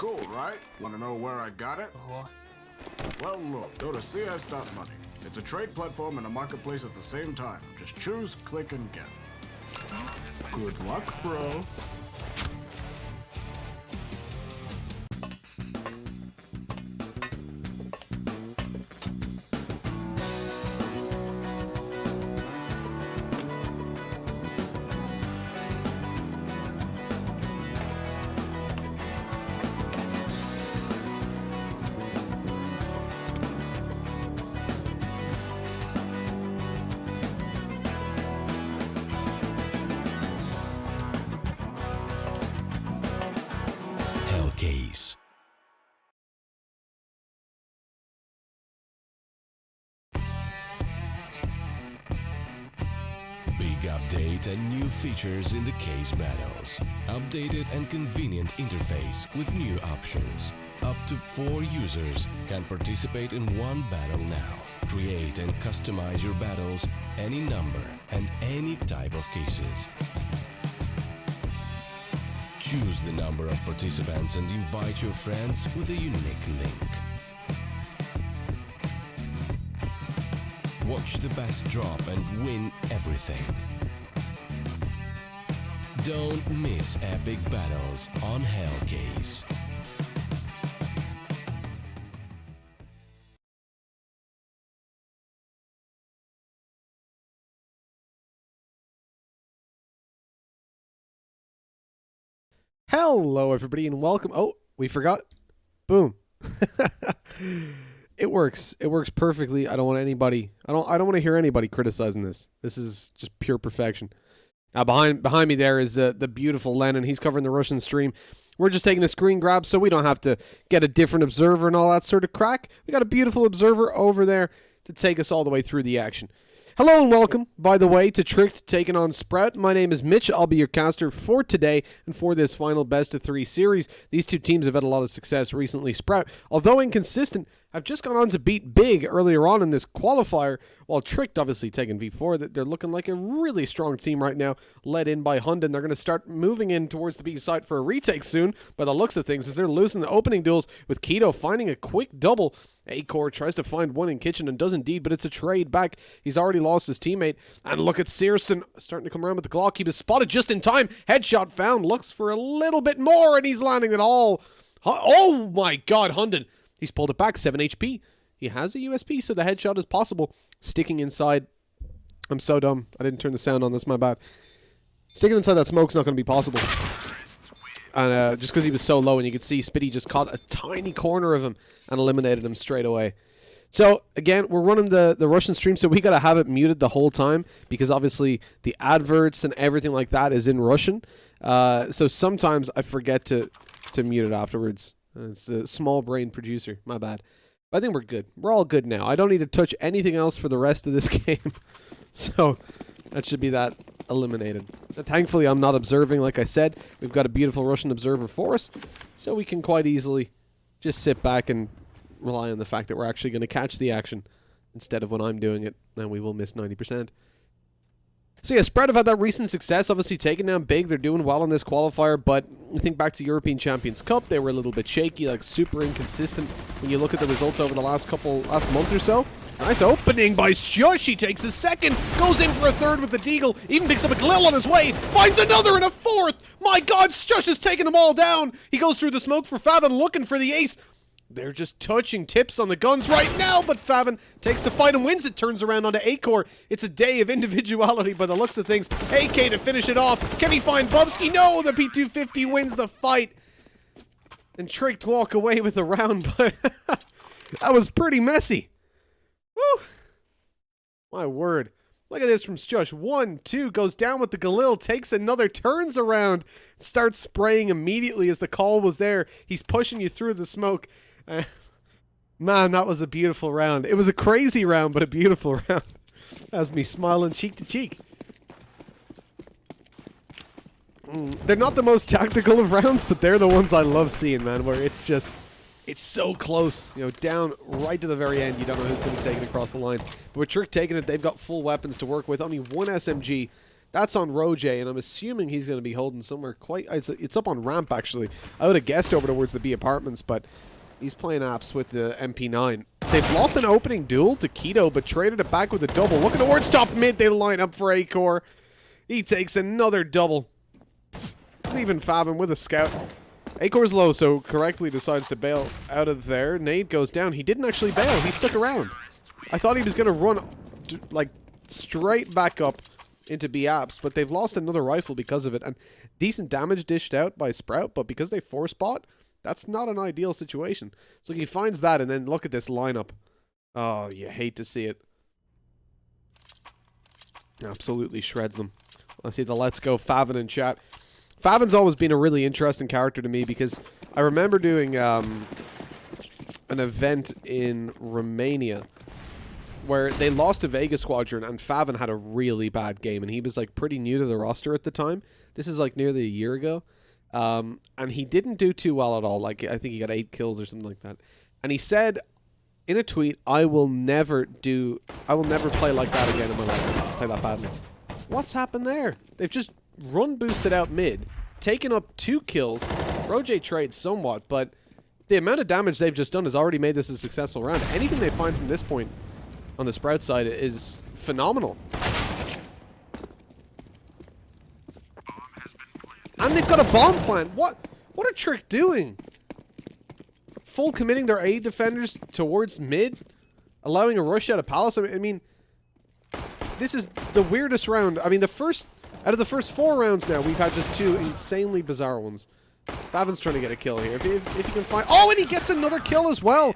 cool, right? Want to know where I got it? Well, look, go to cs.money. It's a trade platform and a marketplace at the same time. Just choose, click, and get. Good luck, bro. Case. Big update and new features in the case battles. Updated and convenient interface with new options. Up to 4 users can participate in one battle now. Create and customize your battles, any number and any type of cases. Choose the number of participants and invite your friends with a unique link. Watch the best drop and win everything. Don't miss epic battles on Hellcase. Hello everybody and welcome. Oh, we forgot. Boom. It works. It works perfectly. I don't want anybody. I don't want to hear anybody criticizing this. This is just pure perfection. Now behind me there is the beautiful Lennon. He's covering the Russian stream. We're just taking a screen grab so we don't have to get a different observer and all that sort of crack. We got a beautiful observer over there to take us all the way through the action. Hello and welcome, by the way, to Tricked taking on Sprout. My name is Mitch. I'll be your caster for today and for this final best-of-3 series. These two teams have had a lot of success recently. Sprout, although inconsistent, have just gone on to beat Big earlier on in this qualifier, while Tricked obviously taking V4. They're looking like a really strong team right now, led in by Hunden. They're going to start moving in towards the B side for a retake soon, by the looks of things, as they're losing the opening duels with Keto finding a quick double. Acor tries to find one in kitchen and does indeed, but it's a trade back. He's already lost his teammate. And look at Searson starting to come around with the Glock. He was spotted just in time. Headshot found. Looks for a little bit more, and he's landing it all. Oh my god, Hunden. He's pulled it back, 7 HP. He has a USP, so the headshot is possible. Sticking inside. I'm so dumb. I didn't turn the sound on. That's my bad. Sticking inside that smoke's not going to be possible. And just because he was so low, and you could see Spitty just caught a tiny corner of him and eliminated him straight away. So, again, we're running the Russian stream, so we got to have it muted the whole time, because obviously the adverts and everything like that is in Russian. So sometimes I forget to mute it afterwards. It's the small brain producer. My bad. But I think we're good. We're all good now. I don't need to touch anything else for the rest of this game. So that should be that eliminated. And thankfully, I'm not observing, like I said. We've got a beautiful Russian observer for us, so we can quite easily just sit back and rely on the fact that we're actually going to catch the action instead of when I'm doing it, and we will miss 90%. So yeah, Sprout have had that recent success, obviously taking down Big. They're doing well in this qualifier, but you think back to European Champions Cup, they were a little bit shaky, like super inconsistent when you look at the results over the last month or so. Nice opening by Shush. He takes a second, goes in for a third with the Deagle, even picks up a Glil on his way, finds another and a fourth. My god, Shush is taking them all down. He goes through the smoke for Favin, looking for the ace. They're just touching tips on the guns right now, but Favin takes the fight and wins it. Turns around onto Acor. It's a day of individuality by the looks of things. AK to finish it off. Can he find Bubsky? No, the P250 wins the fight. And Tricked walk away with a round, but that was pretty messy. Woo! My word. Look at this from Shush. 1, 2, goes down with the Galil, takes another, turns around, starts spraying immediately as the call was there. He's pushing you through the smoke. Man, that was a beautiful round. It was a crazy round, but a beautiful round. Has me smiling cheek to cheek. They're not the most tactical of rounds, but they're the ones I love seeing, man, where it's just, it's so close. You know, down right to the very end, you don't know who's going to take it across the line. But with Trick taking it, they've got full weapons to work with. Only one SMG That's on Roje, and I'm assuming he's going to be holding somewhere quite... It's up on ramp, actually. I would have guessed over towards the B apartments, but he's playing apps with the MP9. They've lost an opening duel to Keto, but traded it back with a double. Looking towards top mid, they line up for Acor. He takes another double, leaving Favin with a scout. Acor's low, so correctly decides to bail out of there. Nade goes down. He didn't actually bail. He stuck around. I thought he was going to run, like, straight back up into B apps, but they've lost another rifle because of it. And decent damage dished out by Sprout, but because they force bot, that's not an ideal situation. So he finds that, and then look at this lineup. Oh, you hate to see it. Absolutely shreds them. Let's see the Let's Go Favin in chat. Favin's always been a really interesting character to me because I remember doing an event in Romania where they lost to Vega Squadron and Favin had a really bad game, and he was like pretty new to the roster at the time. This is like nearly a year ago. And he didn't do too well at all. Like, I think he got 8 kills or something like that. And he said in a tweet, I will never play like that again in my life. Play that badly. What's happened there? They've just run boosted out mid, taken up 2 kills. Roje trades somewhat, but the amount of damage they've just done has already made this a successful round. Anything they find from this point on the Sprout side is phenomenal. And they've got a bomb plant. What are Trick doing? Full committing their A defenders towards mid, allowing a rush out of Palace. I mean, this is the weirdest round. I mean, out of the first 4 rounds now, we've had just 2 insanely bizarre ones. Favin's trying to get a kill here. If you can find... Oh, and he gets another kill as well.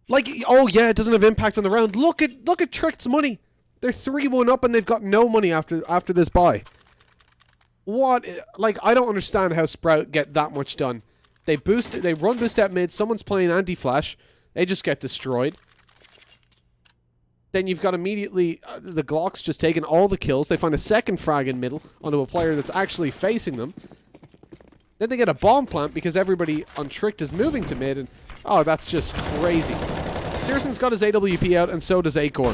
Like, oh yeah, it doesn't have impact on the round. Look at Trick's money. They're 3-1 up and they've got no money after this buy. What? Like, I don't understand how Sprout get that much done. They run boost at mid, someone's playing anti-flash, they just get destroyed. Then you've got immediately the Glocks just taking all the kills. They find a second frag in middle onto a player that's actually facing them. Then they get a bomb plant because everybody on Tricked is moving to mid, and oh, that's just crazy. Searson's got his AWP out, and so does Acor.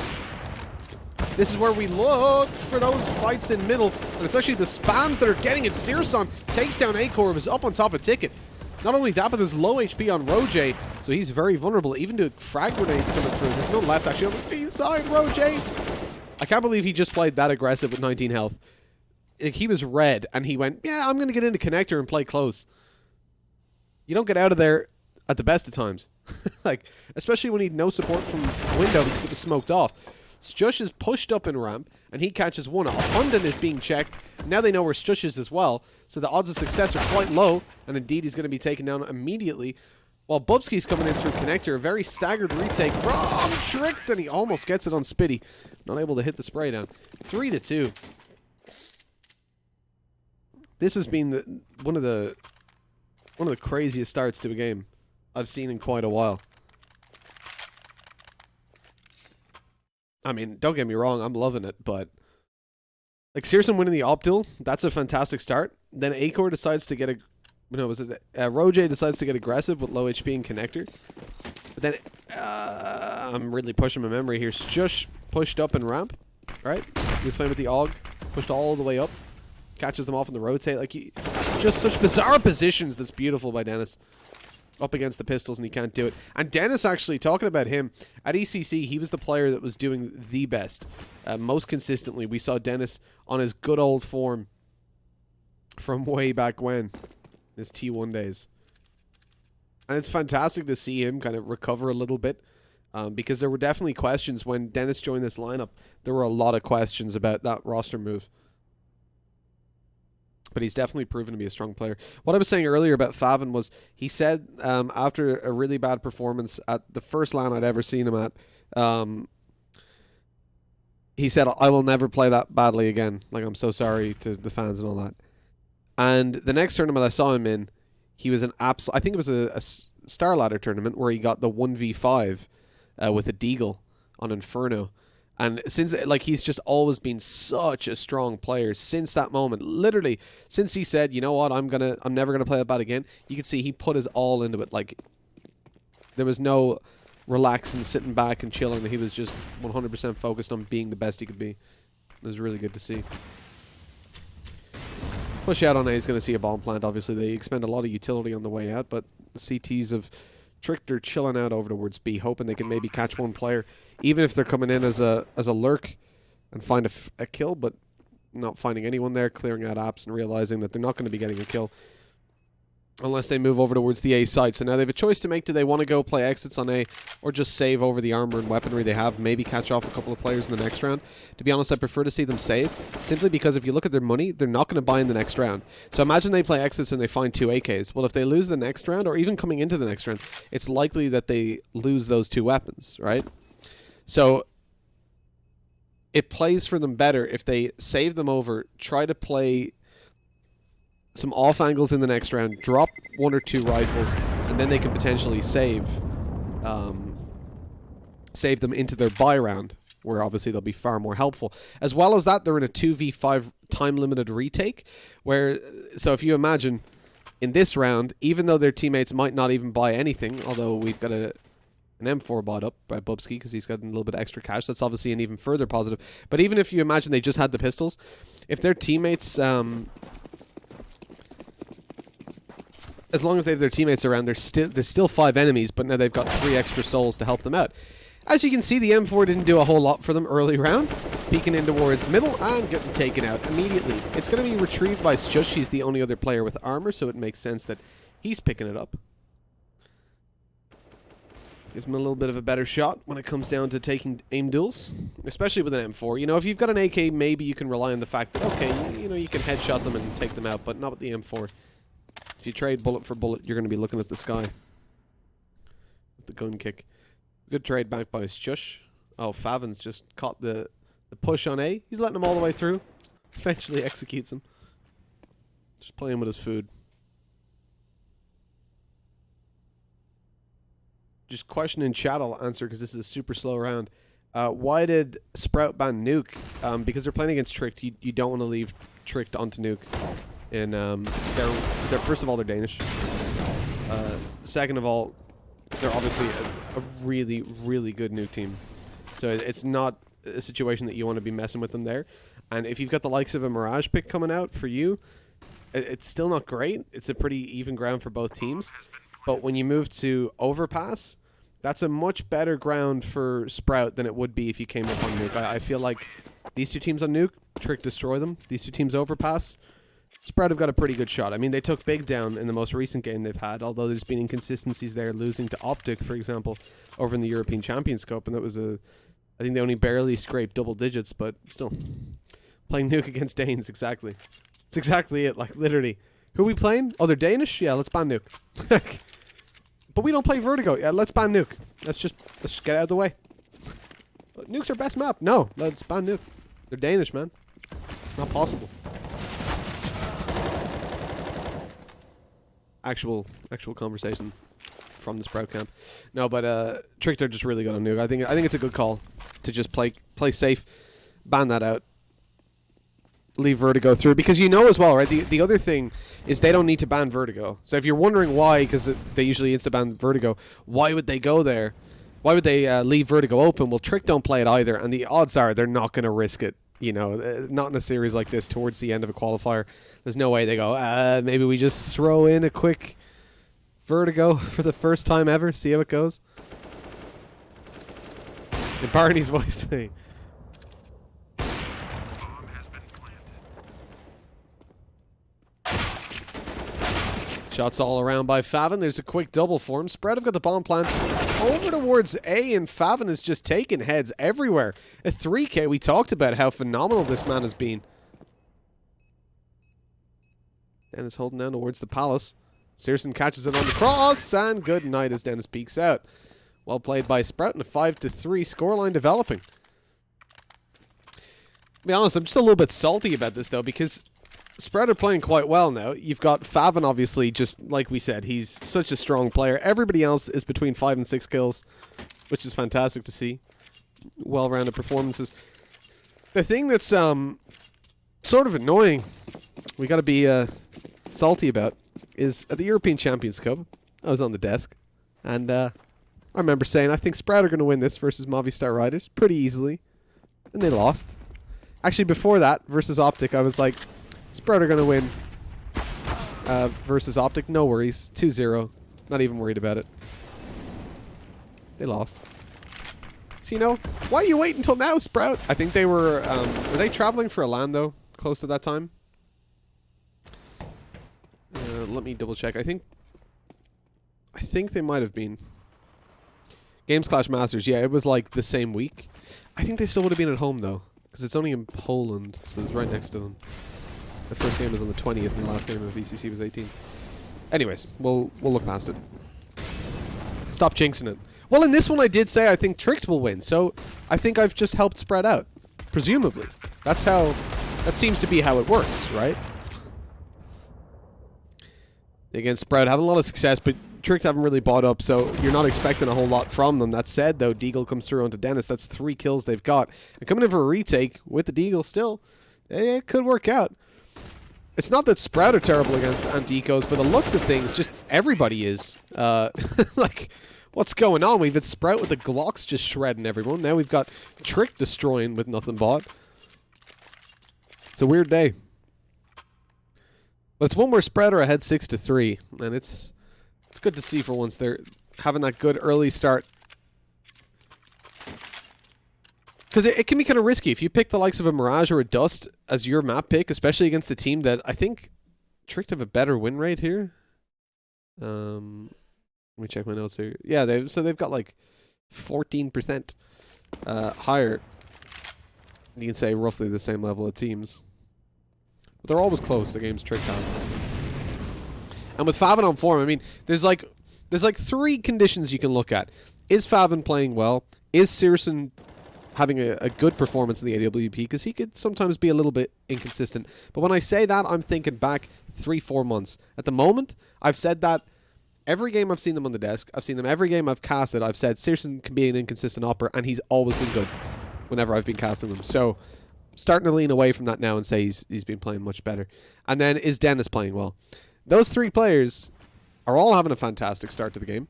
This is where we look for those fights in middle, and it's actually the spams that are getting it. Searson takes down Acor, who's up on top of Ticket. Not only that, but there's low HP on Roje, so he's very vulnerable, even to frag grenades coming through. There's no left, actually, on the D side. Roje! I can't believe he just played that aggressive with 19 health. He was red, and he went, yeah, I'm going to get into connector and play close. You don't get out of there at the best of times. Like, especially when he had no support from window because it was smoked off. Stush is pushed up in ramp, and he catches one. Hunden is being checked. Now they know where Stush is as well, so the odds of success are quite low, and indeed he's going to be taken down immediately. While Bubski's coming in through connector, a very staggered retake from Tricked, and he almost gets it on Spitty. Not able to hit the spray down. 3-2. This has been one of the craziest starts to a game I've seen in quite a while. I mean, don't get me wrong, I'm loving it, but like Searson winning the Optil, that's a fantastic start. Then Acor decides to get Roje decides to get aggressive with low HP and connector. But then I'm really pushing my memory here. Stush pushed up in ramp, right? He was playing with the AUG, pushed all the way up, catches them off in the rotate. Like just such bizarre positions. That's beautiful by Dennis. Up against the pistols, and he can't do it. And Dennis, actually, talking about him, at ECC, he was the player that was doing the best. Most consistently, we saw Dennis on his good old form from way back when, his T1 days. And it's fantastic to see him kind of recover a little bit, because there were definitely questions when Dennis joined this lineup. There were a lot of questions about that roster move. But he's definitely proven to be a strong player. What I was saying earlier about Favin was, he said after a really bad performance at the first LAN I'd ever seen him at, he said, I will never play that badly again. Like, I'm so sorry to the fans and all that. And the next tournament I saw him in, he was an absolute... I think it was a Starladder tournament where he got the 1v5 with a Deagle on Inferno. And since, like, he's just always been such a strong player since that moment. Literally, since he said, you know what, I'm never gonna play that bad again. You can see he put his all into it. Like, there was no relaxing, sitting back and chilling. He was just 100% focused on being the best he could be. It was really good to see. Push out on A is going to see a bomb plant. Obviously, they expend a lot of utility on the way out, but the CTs of Tricked are chilling out over towards B, hoping they can maybe catch one player, even if they're coming in as a lurk and find a kill, but not finding anyone there, clearing out apps and realizing that they're not going to be getting a kill unless they move over towards the A side. So now they have a choice to make. Do they want to go play exits on A or just save over the armor and weaponry they have, maybe catch off a couple of players in the next round? To be honest, I prefer to see them save, simply because if you look at their money, they're not going to buy in the next round. So imagine they play exits and they find 2 AKs. Well, if they lose the next round, or even coming into the next round, it's likely that they lose those 2 weapons, right? So it plays for them better if they save them over, try to play some off angles in the next round, drop 1 or 2 rifles, and then they can potentially save them into their buy round, where obviously they'll be far more helpful. As well as that, they're in a 2v5 time-limited retake, where, so if you imagine, in this round, even though their teammates might not even buy anything, although we've got an M4 bought up by Bubsky because he's got a little bit of extra cash, that's obviously an even further positive. But even if you imagine they just had the pistols, if their teammates... as long as they have their teammates around, there's still 5 enemies, but now they've got 3 extra souls to help them out. As you can see, the M4 didn't do a whole lot for them early round, peeking in towards middle and getting taken out immediately. It's going to be retrieved by Stush. He's the only other player with armor, so it makes sense that he's picking it up. Gives him a little bit of a better shot when it comes down to taking aim duels, especially with an M4. You know, if you've got an AK, maybe you can rely on the fact that, okay, you know, you can headshot them and take them out, but not with the M4. If you trade bullet for bullet, you're going to be looking at the sky with the gun kick. Good trade back by Stush. Oh, Favin's just caught the push on A. He's letting him all the way through. Eventually executes him. Just playing with his food. Just question in chat, I'll answer because this is a super slow round. Why did Sprout ban Nuke? Because they're playing against Tricked. You don't want to leave Tricked onto Nuke. And they're first of all, they're Danish. Second of all, they're obviously a really, really good Nuke team. So it's not a situation that you want to be messing with them there. And if you've got the likes of a Mirage pick coming out for you, it's still not great. It's a pretty even ground for both teams. But when you move to Overpass, that's a much better ground for Sprout than it would be if you came up on Nuke. I feel like these 2 teams on Nuke, Trick destroy them. These 2 teams Overpass, Sprout have got a pretty good shot. I mean, they took Big down in the most recent game they've had, although there's been inconsistencies there, losing to Optic, for example, over in the European Champions Cup, and that was I think they only barely scraped double digits, but still. Playing Nuke against Danes, exactly. It's exactly it, like, literally. Who are we playing? Oh, they're Danish? Yeah, let's ban Nuke. But we don't play Vertigo. Yeah, let's ban Nuke. Let's just get out of the way. Nuke's our best map. No, let's ban Nuke. They're Danish, man. It's not possible. Actual conversation from the Sprout camp. No, but Trick, they're just really good on Nuke. I think it's a good call to just play safe, ban that out, leave Vertigo through, because you know as well, right? The other thing is they don't need to ban Vertigo. So if you're wondering why, because they usually insta-ban Vertigo, why would they go there? Why would they leave Vertigo open? Well, Trick don't play it either, and the odds are they're not going to risk it. You know, not in a series like this towards the end of a qualifier. There's no way they go, maybe we just throw in a quick Vertigo for the first time ever, see how it goes. In Barney's voice, hey. Shots all around by Favin. There's a quick double for him. Spread have got the bomb plant over towards A, and Favin is just taking heads everywhere. A 3K, we talked about how phenomenal this man has been. Dennis holding down towards the Palace. Searson catches it on the cross, and good night as Dennis peeks out. Well played by Sprout, and a 5-3 scoreline developing. To be honest, I'm just a little bit salty about this, though, because Sprout are playing quite well now. You've got Favin, obviously, just like we said. He's such a strong player. Everybody else is between 5 and 6 kills, which is fantastic to see. Well-rounded performances. The thing that's sort of annoying, we got to be salty about, is at the European Champions Cup, I was on the desk, and I remember saying, I think Sprout are going to win this versus Movistar Riders pretty easily, and they lost. Actually, before that, versus Optic, I was like, Sprout are going to win. Versus Optic, no worries. 2-0. Not even worried about it. They lost. So, you know, why are you waiting until now, Sprout? I think they were they traveling for a LAN, though, close to that time? Let me double check. I think they might have been. Games Clash Masters, yeah, it was like the same week. I think they still would have been at home, though, because it's only in Poland, so it's right next to them. The first game was on the 20th, and the last game of VCC was 18th. Anyways, we'll look past it. Stop jinxing it. Well, in this one I did say I think Tricked will win, so I think I've just helped spread out. Presumably. That seems to be how it works, right? Against Sprout, having a lot of success, but Tricked haven't really bought up, so you're not expecting a whole lot from them. That said, though, Deagle comes through onto Dennis. That's 3 kills they've got. And coming in for a retake with the Deagle still, it could work out. It's not that Sprout are terrible against anti-ecos, but the looks of things, just everybody is. Like, what's going on? We've had Sprout with the Glocks just shredding everyone. Now we've got Trick destroying with nothing bought. It's a weird day. But it's one where Sprout are ahead 6-3, and it's good to see for once they're having that good early start. Because it can be kind of risky. If you pick the likes of a Mirage or a Dust as your map pick, especially against a team that I think Tricked have a better win rate here. Let me check my notes here. Yeah, they've got like 14% higher. You can say roughly the same level of teams. But they're always close, the game's Tricked on. And with Favin on form, I mean, there's like 3 conditions you can look at. Is Favin playing well? Is Searson having a good performance in the AWP? Because he could sometimes be a little bit inconsistent. But when I say that, I'm thinking back 3-4 months. At the moment, I've said that every game I've seen them on the desk. I've seen them every game I've casted. I've said Searson can be an inconsistent opera, and he's always been good whenever I've been casting them. So, starting to lean away from that now and say he's been playing much better. And then, is Dennis playing well? Those 3 players are all having a fantastic start to the game.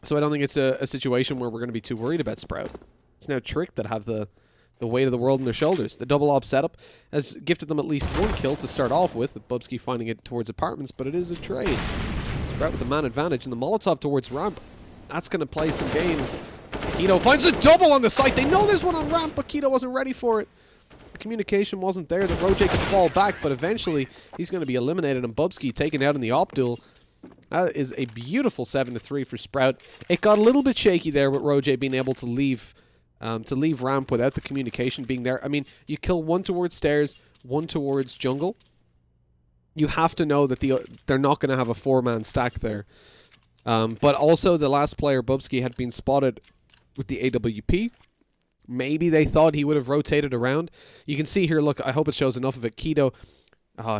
So I don't think it's a situation where we're going to be too worried about Sprout. It's now Trick that have the weight of the world on their shoulders. The double op setup has gifted them at least 1 kill to start off with Bubsky finding it towards apartments, but it is a trade. Sprout with the man advantage, and the Molotov towards ramp. That's going to play some games. Keto finds a double on the site. They know there's one on ramp, but Keto wasn't ready for it. The communication wasn't there that Roje could fall back, but eventually he's going to be eliminated, and Bubsky taken out in the op duel. That is a beautiful 7-3 for Sprout. It got a little bit shaky there with Roje being able to leave ramp without the communication being there. I mean, you kill 1 towards stairs, 1 towards jungle. You have to know that they're not going to have a 4-man stack there. But also the last player, Bubsky, had been spotted with the AWP. Maybe they thought he would have rotated around. You can see here, look, I hope it shows enough of it. Keto,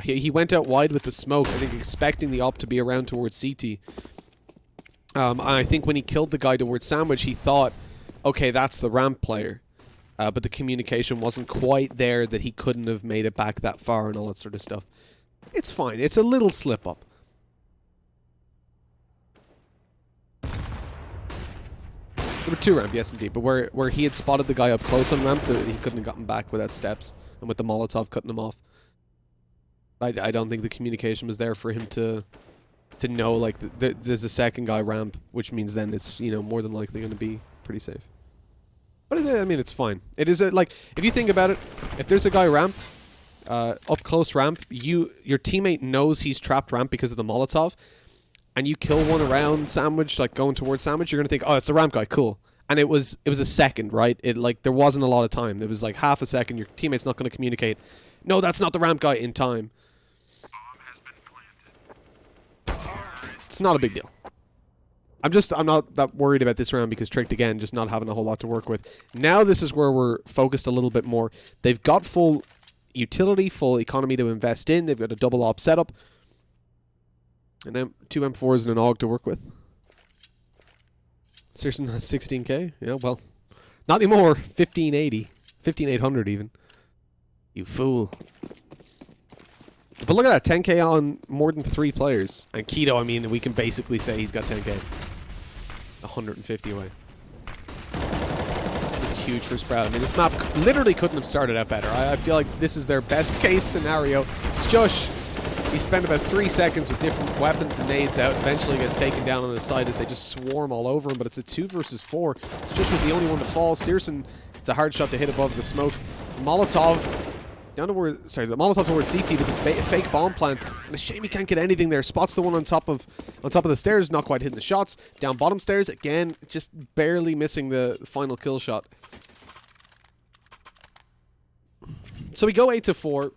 he went out wide with the smoke, I think expecting the op to be around towards CT. And I think when he killed the guy towards Sandwich, he thought, okay, that's the ramp player. But the communication wasn't quite there, that he couldn't have made it back that far and all that sort of stuff. It's fine. It's a little slip up. Number 2 ramp, yes indeed, but where he had spotted the guy up close on ramp, he couldn't have gotten back without steps, and with the Molotov cutting him off. I don't think the communication was there for him to know, like, there's a second guy ramp, which means then it's, you know, more than likely going to be pretty safe. But I mean, it's fine. It is, like, if you think about it, if there's a guy ramp, up close ramp, your teammate knows he's trapped ramp because of the Molotov, and you kill one around Sandwich, like going towards Sandwich, you're gonna think, oh, it's the ramp guy, cool. And it was a second, right? There wasn't a lot of time. It was like half a second. Your teammate's not gonna communicate, no, that's not the ramp guy, in time. It's not a big deal. I'm not that worried about this round because Tricked, again, just not having a whole lot to work with. Now this is where we're focused a little bit more. They've got full utility, full economy to invest in. They've got a double op setup. And then 2 M4s and an AUG to work with. Searson has 16k? Yeah, well, not anymore. 1580. 15,800 even. You fool. But look at that, 10k on more than 3 players. And Keto, I mean, we can basically say he's got 10k. 150 away. It's huge for Sprout. I mean, this map literally couldn't have started out better. I feel like this is their best case scenario. Stush, he spent about 3 seconds with different weapons and nades out. Eventually gets taken down on the side as they just swarm all over him, but it's a 2 versus 4. Stush was the only one to fall. Searson, it's a hard shot to hit above the smoke. Molotov down toward, sorry, the Molotov towards CT with the fake bomb plant. And a shame he can't get anything there. Spots the one on top of the stairs, not quite hitting the shots. Down bottom stairs, again, just barely missing the final kill shot. So we go 8-4.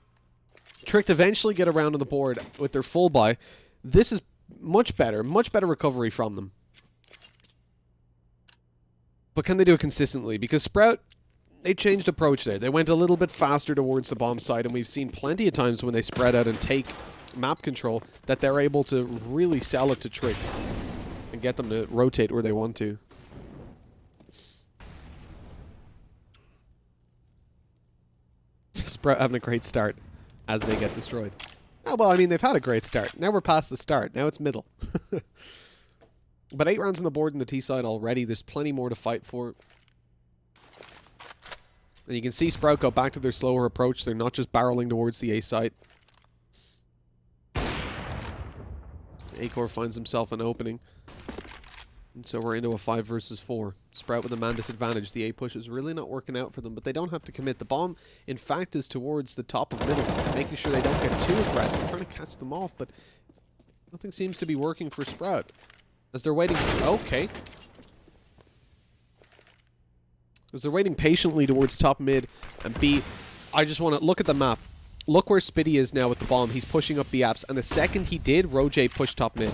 Tricked eventually get around on the board with their full buy. This is much better recovery from them. But can they do it consistently? Because Sprout, they changed approach there. They went a little bit faster towards the bomb side, and we've seen plenty of times when they spread out and take map control that they're able to really sell it to Trick and get them to rotate where they want to. Sprout having a great start as they get destroyed. Oh, well, I mean, they've had a great start. Now we're past the start. Now it's middle. But 8 rounds on the board in the T side already. There's plenty more to fight for. And you can see Sprout go back to their slower approach. They're not just barreling towards the A site. Acor finds himself an opening. And so we're into a 5 versus 4. Sprout with a man disadvantage. The A push is really not working out for them, but they don't have to commit. The bomb, in fact, is towards the top of middle, making sure they don't get too aggressive, trying to catch them off, but nothing seems to be working for Sprout. As they're waiting... Okay. As they're waiting patiently towards top mid and B, I just want to look at the map. Look where Spitty is now with the bomb. He's pushing up the apps, and the second he did, Roj pushed top mid.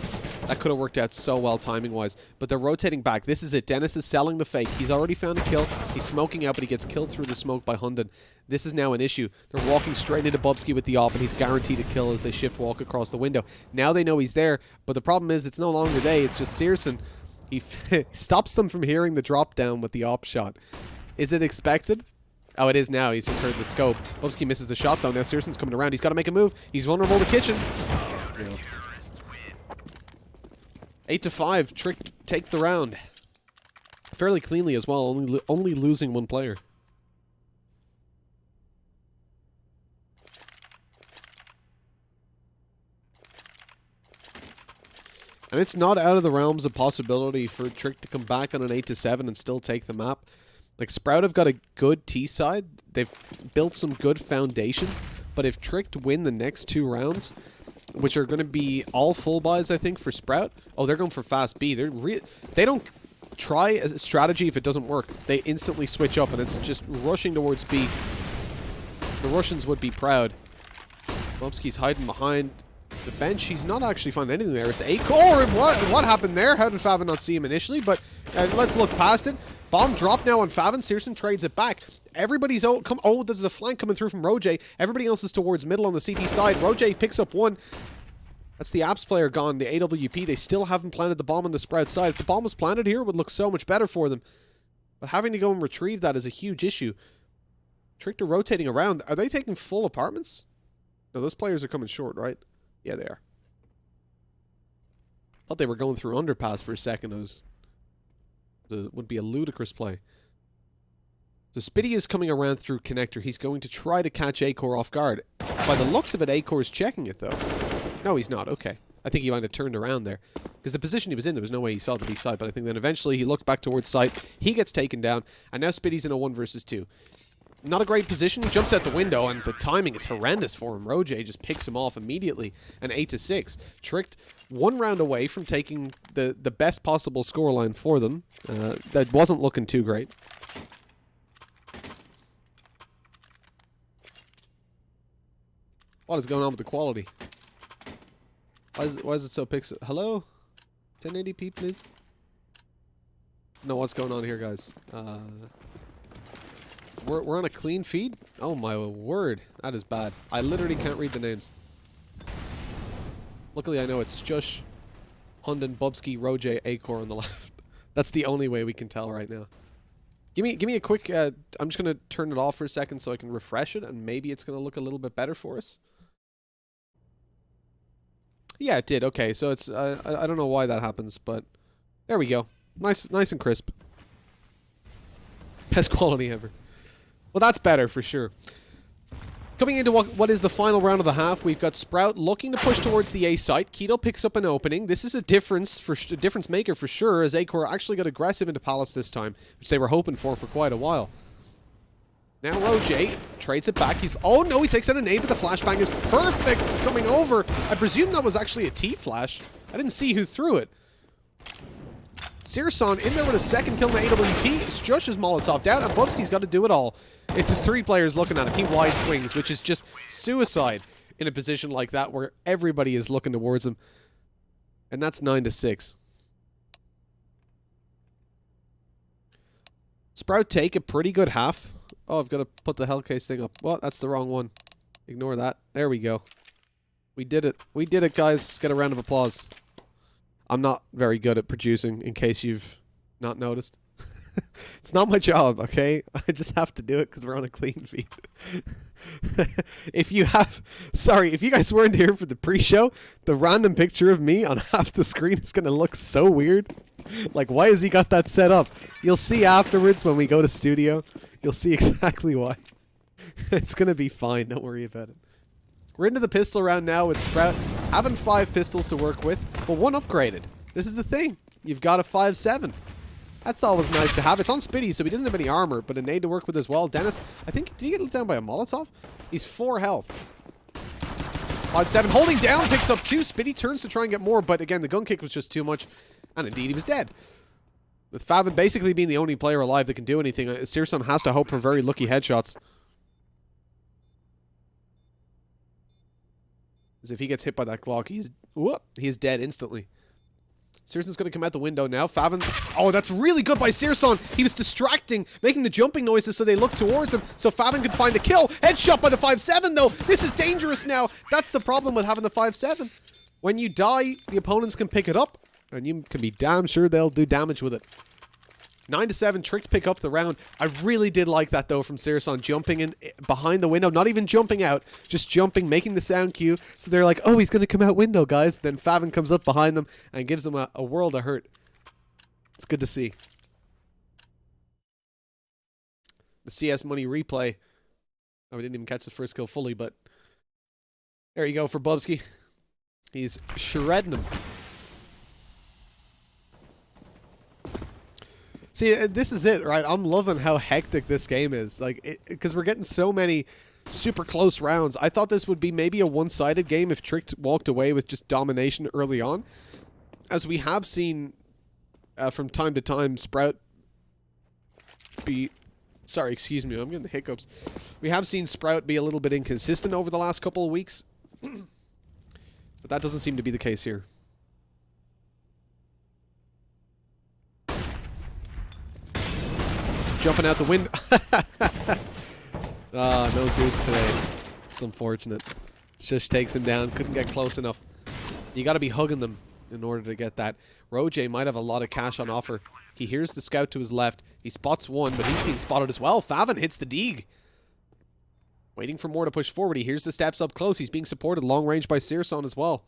That could have worked out so well timing-wise, but they're rotating back. This is it. Dennis is selling the fake. He's already found a kill. He's smoking out, but he gets killed through the smoke by Hunden. This is now an issue. They're walking straight into Bubsky with the op, and he's guaranteed a kill as they shift walk across the window. Now they know he's there, but the problem is it's no longer they. It's just Searson. He stops them from hearing the drop down with the op shot. Is it expected? Oh, it is now. He's just heard the scope. Bubsky misses the shot, though. Now Searson's coming around. He's got to make a move. He's vulnerable to kitchen. Yeah. 8-5. Trick take the round. Fairly cleanly as well. Only losing one player. And it's not out of the realms of possibility for Trick to come back on an 8-7 and still take the map. Like, Sprout have got a good T side. They've built some good foundations. But if Trick win the next 2 rounds, which are going to be all full buys, I think, for Sprout. Oh, they're going for fast B. They don't try a strategy if it doesn't work. They instantly switch up, and it's just rushing towards B. The Russians would be proud. Bubsky's hiding behind the bench. He's not actually finding anything there. It's Acor. What happened there? How did Favin not see him initially? But let's look past it. Bomb dropped now on Favin. Searson trades it back. Everybody's oh, there's a flank coming through from Roj. Everybody else is towards middle on the CT side. Roj picks up one. That's the apps player gone. The AWP. They still haven't planted the bomb on the Sprout side. If the bomb was planted here, it would look so much better for them. But having to go and retrieve that is a huge issue. Tricked rotating around. Are they taking full apartments? No, those players are coming short, right? Yeah, they are. Thought they were going through underpass for a second. It would be a ludicrous play. So Spitty is coming around through connector. He's going to try to catch Acor off guard. By the looks of it, Acor is checking it, though. No, he's not. Okay. I think he might have turned around there. Because the position he was in, there was no way he saw the B side. But I think then eventually he looked back towards site. He gets taken down. And now Spitty's in a 1 versus 2. Not a great position. He jumps out the window, and the timing is horrendous for him. Roj just picks him off immediately. An 8-6. Tricked 1 round away from taking the best possible scoreline for them. That wasn't looking too great. What is going on with the quality? Why is it so pixel? Hello? 1080p, please? No, what's going on here, guys? We're on a clean feed? Oh my word. That is bad. I literally can't read the names. Luckily I know it's Stush, Hunden, Bubsky, Roj, Acor on the left. That's the only way we can tell right now. Give me a quick I'm just gonna turn it off for a second so I can refresh it, and maybe it's gonna look a little bit better for us. Yeah, it did. Okay, so it's I don't know why that happens, but there we go. Nice and crisp. Best quality ever. Well, that's better for sure. Coming into what is the final round of the half, we've got Sprout looking to push towards the A site. Keto picks up an opening. This is a difference maker for sure, as Acor actually got aggressive into Palace this time, which they were hoping for quite a while. Now Roje trades it back. Oh no, he takes out a nade, but the flashbang is perfect coming over. I presume that was actually a T-flash. I didn't see who threw it. Searson in there with a second kill in the AWP. It's Josh's Molotov down, and Bubsky's got to do it all. It's his 3 players looking at him. He wide swings, which is just suicide in a position like that where everybody is looking towards him. And that's 9-6. Sprout take a pretty good half. Oh, I've got to put the Hellcase thing up. Well, that's the wrong one. Ignore that. There we go. We did it. We did it, guys. Let's get a round of applause. I'm not very good at producing, in case you've not noticed. It's not my job, okay? I just have to do it because we're on a clean feed. If you guys weren't here for the pre-show, the random picture of me on half the screen is going to look so weird. Like, why has he got that set up? You'll see afterwards when we go to studio. You'll see exactly why. It's going to be fine. Don't worry about it. We're into the pistol round now with Sprout having 5 pistols to work with, but 1 upgraded. This is the thing. You've got a 5.7. That's always nice to have. It's on Spitty, so he doesn't have any armor, but a nade to work with as well. Dennis, I think, did he get let down by a Molotov? He's 4 health. 5.7, holding down, picks up 2. Spitty turns to try and get more, but again, the gun kick was just too much, and indeed he was dead. With Favin basically being the only player alive that can do anything, Searson has to hope for very lucky headshots. As if he gets hit by that Glock, he is dead instantly. Searson's going to come out the window now. Favin. Oh, that's really good by Searson. He was distracting, making the jumping noises so they look towards him, so Favin could find the kill. Headshot by the 5.7, though. This is dangerous now. That's the problem with having the 5.7. When you die, the opponents can pick it up, and you can be damn sure they'll do damage with it. 9-7, Trick to pick up the round. I really did like that, though, from Searson, jumping in behind the window, not even jumping out, just jumping, making the sound cue. So they're like, oh, he's going to come out window, guys. Then Favin comes up behind them and gives them a world of hurt. It's good to see. The CS Money replay. Oh, we didn't even catch the first kill fully, but there you go for Bubsky. He's shredding him. See, this is it, right? I'm loving how hectic this game is. Like, because we're getting so many super close rounds. I thought this would be maybe a one-sided game if Trick walked away with just domination early on. As we have seen from time to time, Sprout be... Sorry, excuse me, I'm getting the hiccups. We have seen Sprout be a little bit inconsistent over the last couple of weeks. But that doesn't seem to be the case here. Jumping out the window. No Zeus today. It's unfortunate. Just takes him down. Couldn't get close enough. You got to be hugging them in order to get that. Roje might have a lot of cash on offer. He hears the scout to his left. He spots one, but he's being spotted as well. Favin hits the Deeg. Waiting for more to push forward. He hears the steps up close. He's being supported long range by Searson as well.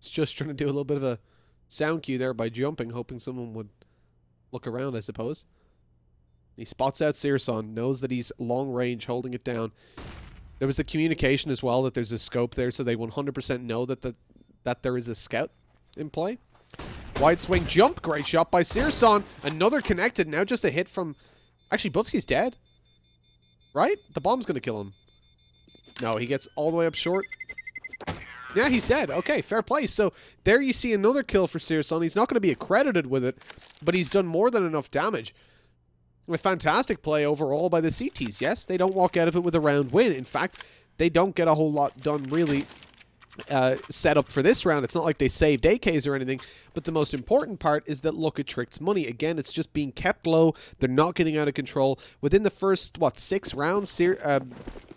He's just trying to do a little bit of a sound cue there by jumping, hoping someone would look around, I suppose. He spots out Searson, knows that he's long range, holding it down. There was the communication as well that there's a scope there, so they 100% know that there is a scout in play. Wide swing jump, great shot by Searson. Another connected, now just a hit from... Actually, Bubsky's dead. Right? The bomb's gonna kill him. No, he gets all the way up short. Yeah, he's dead. Okay, fair play. So there you see another kill for Searson. He's not going to be accredited with it, but he's done more than enough damage. A fantastic play overall by the CTs. Yes, they don't walk out of it with a round win. In fact, they don't get a whole lot done really set up for this round. It's not like they saved AKs or anything, but the most important part is that look at Trick's money. Again, it's just being kept low. They're not getting out of control. Within the first, 6 rounds?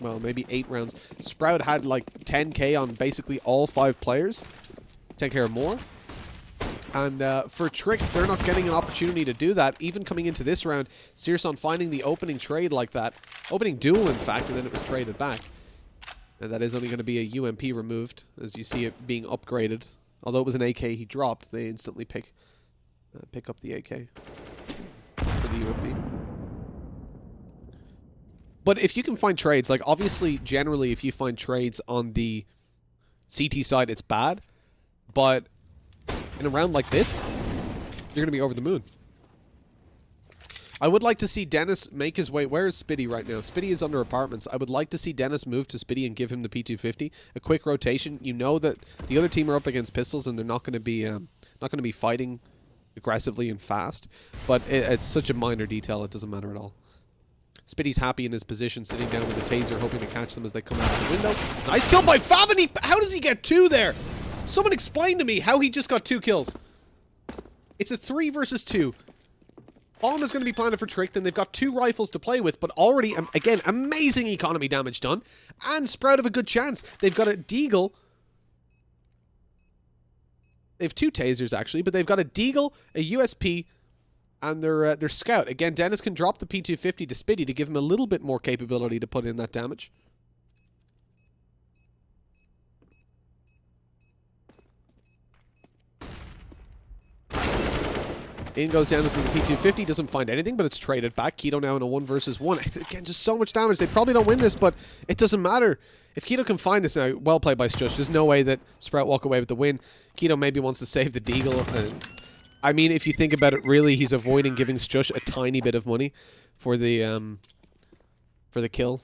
Well, maybe 8 rounds. Sprout had like 10k on basically all 5 players. 10k or more. And for Trick, they're not getting an opportunity to do that. Even coming into this round, Searson finding the opening trade like that. Opening duel, in fact, and then it was traded back. And that is only going to be a UMP removed, as you see it being upgraded. Although it was an AK he dropped, they instantly pick up the AK for the UMP. But if you can find trades, like obviously, generally, if you find trades on the CT side, it's bad. But in a round like this, you're going to be over the moon. I would like to see Dennis make his way. Where is Spitty right now? Spitty is under apartments. I would like to see Dennis move to Spitty and give him the P250. A quick rotation. You know that the other team are up against pistols and they're not going to be fighting aggressively and fast. But it's such a minor detail. It doesn't matter at all. Spitty's happy in his position, sitting down with a taser, hoping to catch them as they come out of the window. Nice kill by Favin. How does he get 2 there? Someone explain to me how he just got 2 kills. It's a 3 versus 2. Bomb is going to be planted for Trick, then they've got 2 rifles to play with, but already, again, amazing economy damage done. And Sprout have a good chance. They've got a Deagle. They have 2 tasers, actually, but they've got a Deagle, a USP, and their Scout. Again, Dennis can drop the P250 to Spitty to give him a little bit more capability to put in that damage. In goes Dennis with the P250, doesn't find anything, but it's traded back. Keto now in a 1 versus 1. Again, just so much damage. They probably don't win this, but it doesn't matter. If Keto can find this now, well played by Stush. There's no way that Sprout walk away with the win. Keto maybe wants to save the Deagle. I mean, if you think about it, really, he's avoiding giving Stush a tiny bit of money for the kill.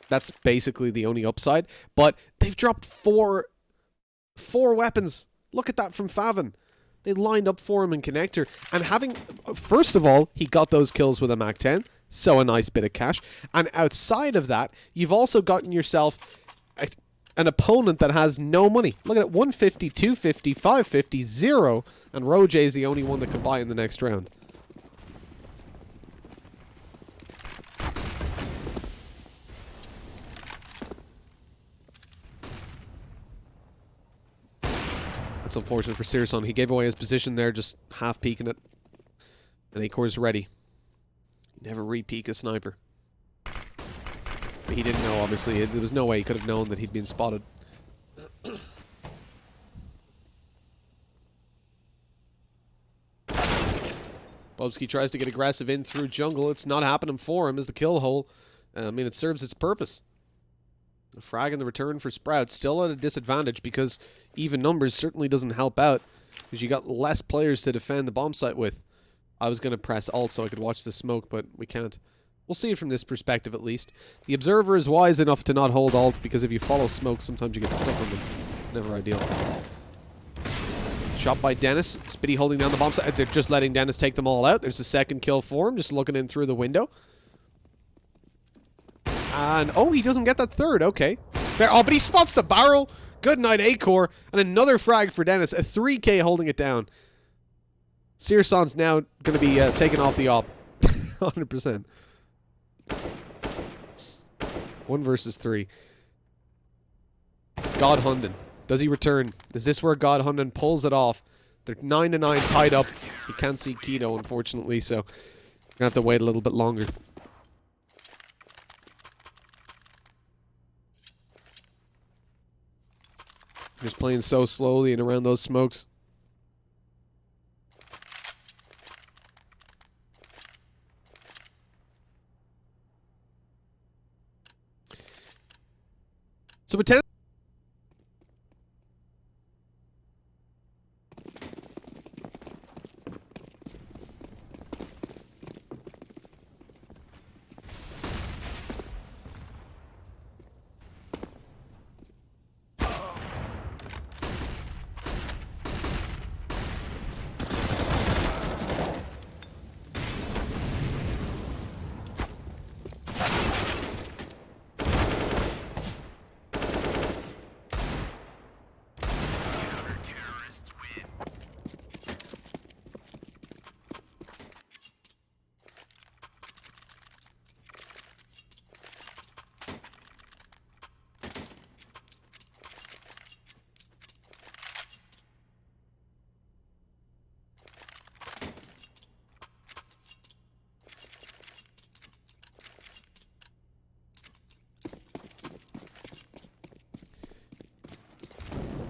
That's basically the only upside. But they've dropped four weapons. Look at that from Favin. They lined up for him in connector. And having... First of all, he got those kills with a MAC-10. So a nice bit of cash. And outside of that, you've also gotten yourself an opponent that has no money. Look at it. 150, 250, 550, 0. And Roje is the only one that can buy in the next round. That's unfortunate for Searson. He gave away his position there, just half peeking it. And Acor's ready. Never re-peek a sniper. But he didn't know, obviously. There was no way he could have known that he'd been spotted. Bobsky tries to get aggressive in through jungle. It's not happening for him as the kill hole. I mean, it serves its purpose. A frag in the return for Sprout. Still at a disadvantage because even numbers certainly doesn't help out. Because you got less players to defend the bomb site with. I was going to press Alt so I could watch the smoke, but we can't. We'll see it from this perspective at least. The Observer is wise enough to not hold Alt because if you follow smoke, sometimes you get stuck on them. It's never ideal. Shot by Dennis. Spitty holding down the bomb site. They're just letting Dennis take them all out. There's a second kill for him, just looking in through the window. And, oh, he doesn't get that third. Okay. Fair. Oh, but he spots the barrel. Good night, Acor. And another frag for Dennis. A 3K holding it down. Searson's now going to be taken off the op. 100%. 1 versus 3. God Hunden. Does he return? Is this where God Hunden pulls it off? They're 9-9 tied up. You can't see Keto, unfortunately, so you're going to have to wait a little bit longer. Just playing so slowly and around those smokes. So pretend.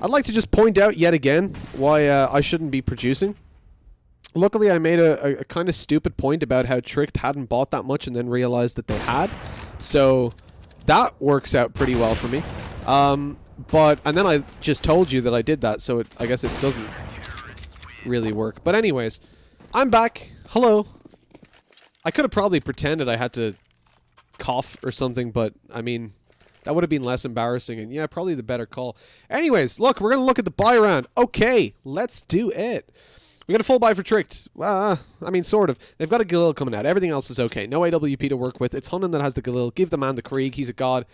I'd like to just point out yet again why I shouldn't be producing. Luckily, I made a kind of stupid point about how Tricked hadn't bought that much and then realized that they had. So that works out pretty well for me. And then I just told you that I did that, so I guess it doesn't really work. But anyways, I'm back. Hello. I could have probably pretended I had to cough or something, but I mean, that would have been less embarrassing, and yeah, probably the better call. Anyways, look, we're gonna look at the buy round. Okay, let's do it. We got a full buy for Tricked. I mean, sort of. They've got a Galil coming out. Everything else is okay. No AWP to work with. It's Hunan that has the Galil. Give the man the Krieg. He's a god.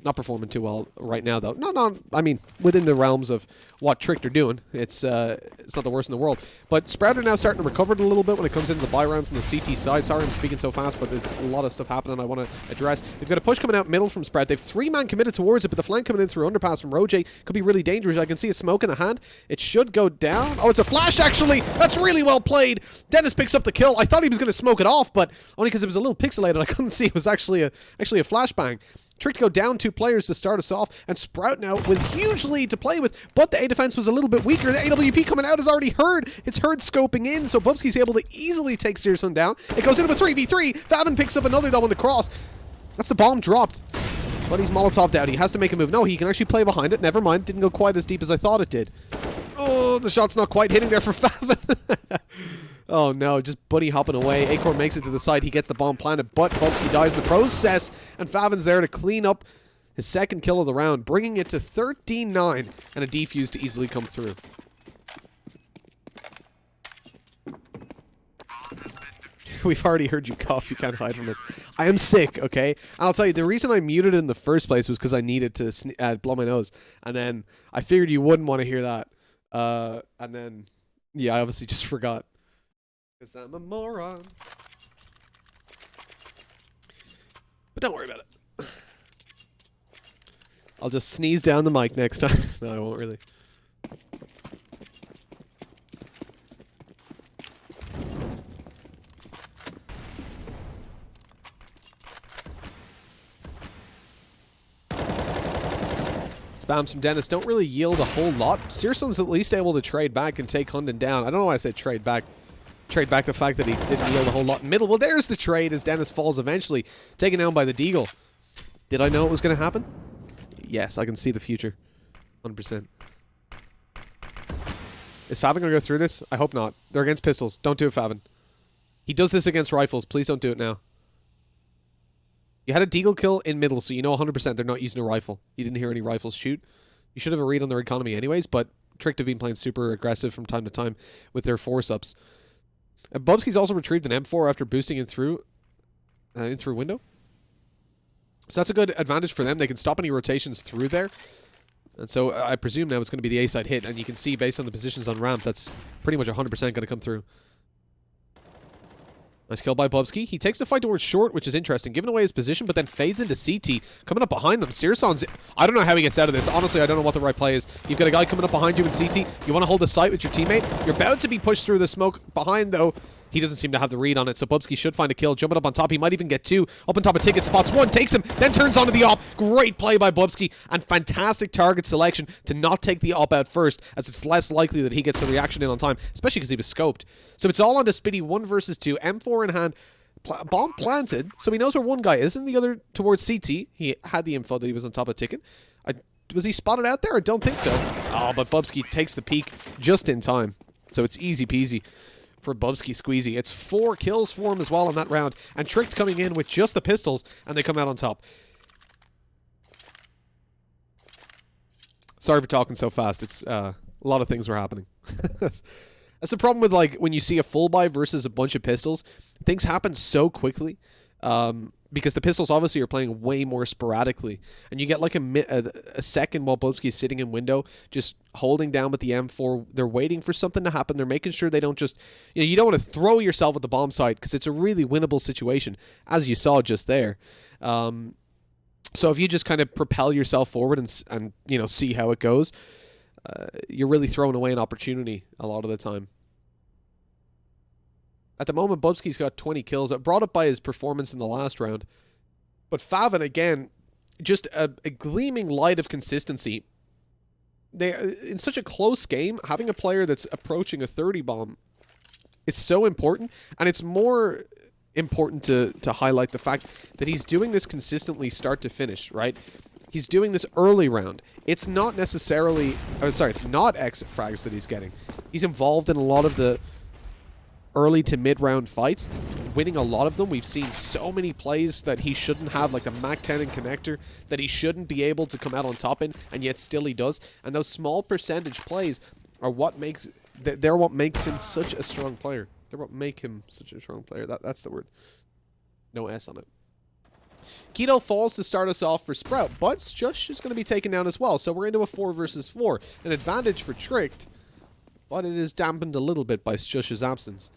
Not performing too well right now, though. No, I mean, within the realms of what Tricked are doing, it's not the worst in the world. But Sprout are now starting to recover a little bit when it comes into the buy rounds on the CT side. Sorry I'm speaking so fast, but there's a lot of stuff happening I want to address. They've got a push coming out middle from Sprout. They've 3-man committed towards it, but the flank coming in through underpass from Roje could be really dangerous. I can see a smoke in the hand. It should go down. Oh, it's a flash, actually. That's really well played. Dennis picks up the kill. I thought he was going to smoke it off, but only because it was a little pixelated. I couldn't see it was actually a flashbang. Trick to go down 2 players to start us off, and Sprout now with huge lead to play with, but the A defense was a little bit weaker. The AWP coming out is already heard. It's heard scoping in, so Bubsky's able to easily take Searson down. It goes into a 3v3. Favin picks up another double on the cross. That's the bomb dropped. But he's Molotov'd out. He has to make a move. No, he can actually play behind it. Never mind. Didn't go quite as deep as I thought it did. Oh, the shot's not quite hitting there for Favin. Oh no, just bunny hopping away. Acorn makes it to the side. He gets the bomb planted, but Bubsky dies in the process. And Favin's there to clean up his second kill of the round, bringing it to 13-9 and a defuse to easily come through. We've already heard you cough. You can't hide from this. I am sick, okay? And I'll tell you, the reason I muted it in the first place was because I needed to blow my nose. And then I figured you wouldn't want to hear that. And then, yeah, I obviously just forgot. Because I'm a moron. But don't worry about it. I'll just sneeze down the mic next time. No, I won't really. Spams from Dennis don't really yield a whole lot. Searson's at least able to trade back and take Hunden down. I don't know why I said trade back. Trade back the fact that he didn't yield a whole lot in middle. Well, there's the trade as Dennis falls eventually, taken down by the Deagle. Did I know it was going to happen? Yes, I can see the future. 100%. Is Favin going to go through this? I hope not. They're against pistols. Don't do it, Favin. He does this against rifles. Please don't do it now. You had a Deagle kill in middle, so you know 100% they're not using a rifle. You didn't hear any rifles shoot. You should have a read on their economy anyways, but Tricked have been playing super aggressive from time to time with their force-ups. And Bubsky's also retrieved an M4 after boosting in through window. So that's a good advantage for them. They can stop any rotations through there. And so I presume now it's going to be the A-side hit. And you can see based on the positions on ramp, that's pretty much 100% going to come through. Nice kill by Bubsky. He takes the fight towards short, which is interesting, giving away his position, but then fades into CT. Coming up behind them, Searson's... I don't know how he gets out of this. Honestly, I don't know what the right play is. You've got a guy coming up behind you in CT. You want to hold the sight with your teammate. You're about to be pushed through the smoke behind, though. He doesn't seem to have the read on it, so Bubsky should find a kill. Jumping up on top, he might even get 2. Up on top of Ticket, spots 1, takes him, then turns onto the op. Great play by Bubsky, and fantastic target selection to not take the op out first, as it's less likely that he gets the reaction in on time, especially because he was scoped. So it's all on to Spitty, 1 versus 2, M4 in hand, bomb planted, so he knows where one guy is, and the other towards CT. He had the info that he was on top of Ticket. Was he spotted out there? I don't think so. Oh, but Bubsky takes the peek just in time, so it's easy peasy for Bubsky Squeezy. It's 4 kills for him as well in that round. And Tricked coming in with just the pistols, and they come out on top. Sorry for talking so fast. It's a lot of things were happening. That's the problem with, like, when you see a full buy versus a bunch of pistols. Things happen so quickly. Because the pistols obviously are playing way more sporadically. And you get like a second while Bubsky's sitting in window, just holding down with the M4. They're waiting for something to happen. They're making sure they don't just... You don't want to throw yourself at the bomb site because it's a really winnable situation, as you saw just there. So if you just kind of propel yourself forward and see how it goes, you're really throwing away an opportunity a lot of the time. At the moment, Bubsky's got 20 kills, brought up by his performance in the last round. But Favin, again, just a gleaming light of consistency. In such a close game, having a player that's approaching a 30 bomb is so important, and it's more important to highlight the fact that he's doing this consistently start to finish, right? He's doing this early round. It's not necessarily... it's not exit frags that he's getting. He's involved in a lot of the early to mid-round fights, winning a lot of them. We've seen so many plays that he shouldn't have, like the Mach 10 and connector, that he shouldn't be able to come out on top in, and yet still he does. And those small percentage plays are what makes... They're what makes him such a strong player. They're what make him such a strong player. That's the word. No S on it. Keto falls to start us off for Sprout, but Sjush is going to be taken down as well, so we're into a 4 versus 4. An advantage for Tricked, but it is dampened a little bit by Sjush's absence.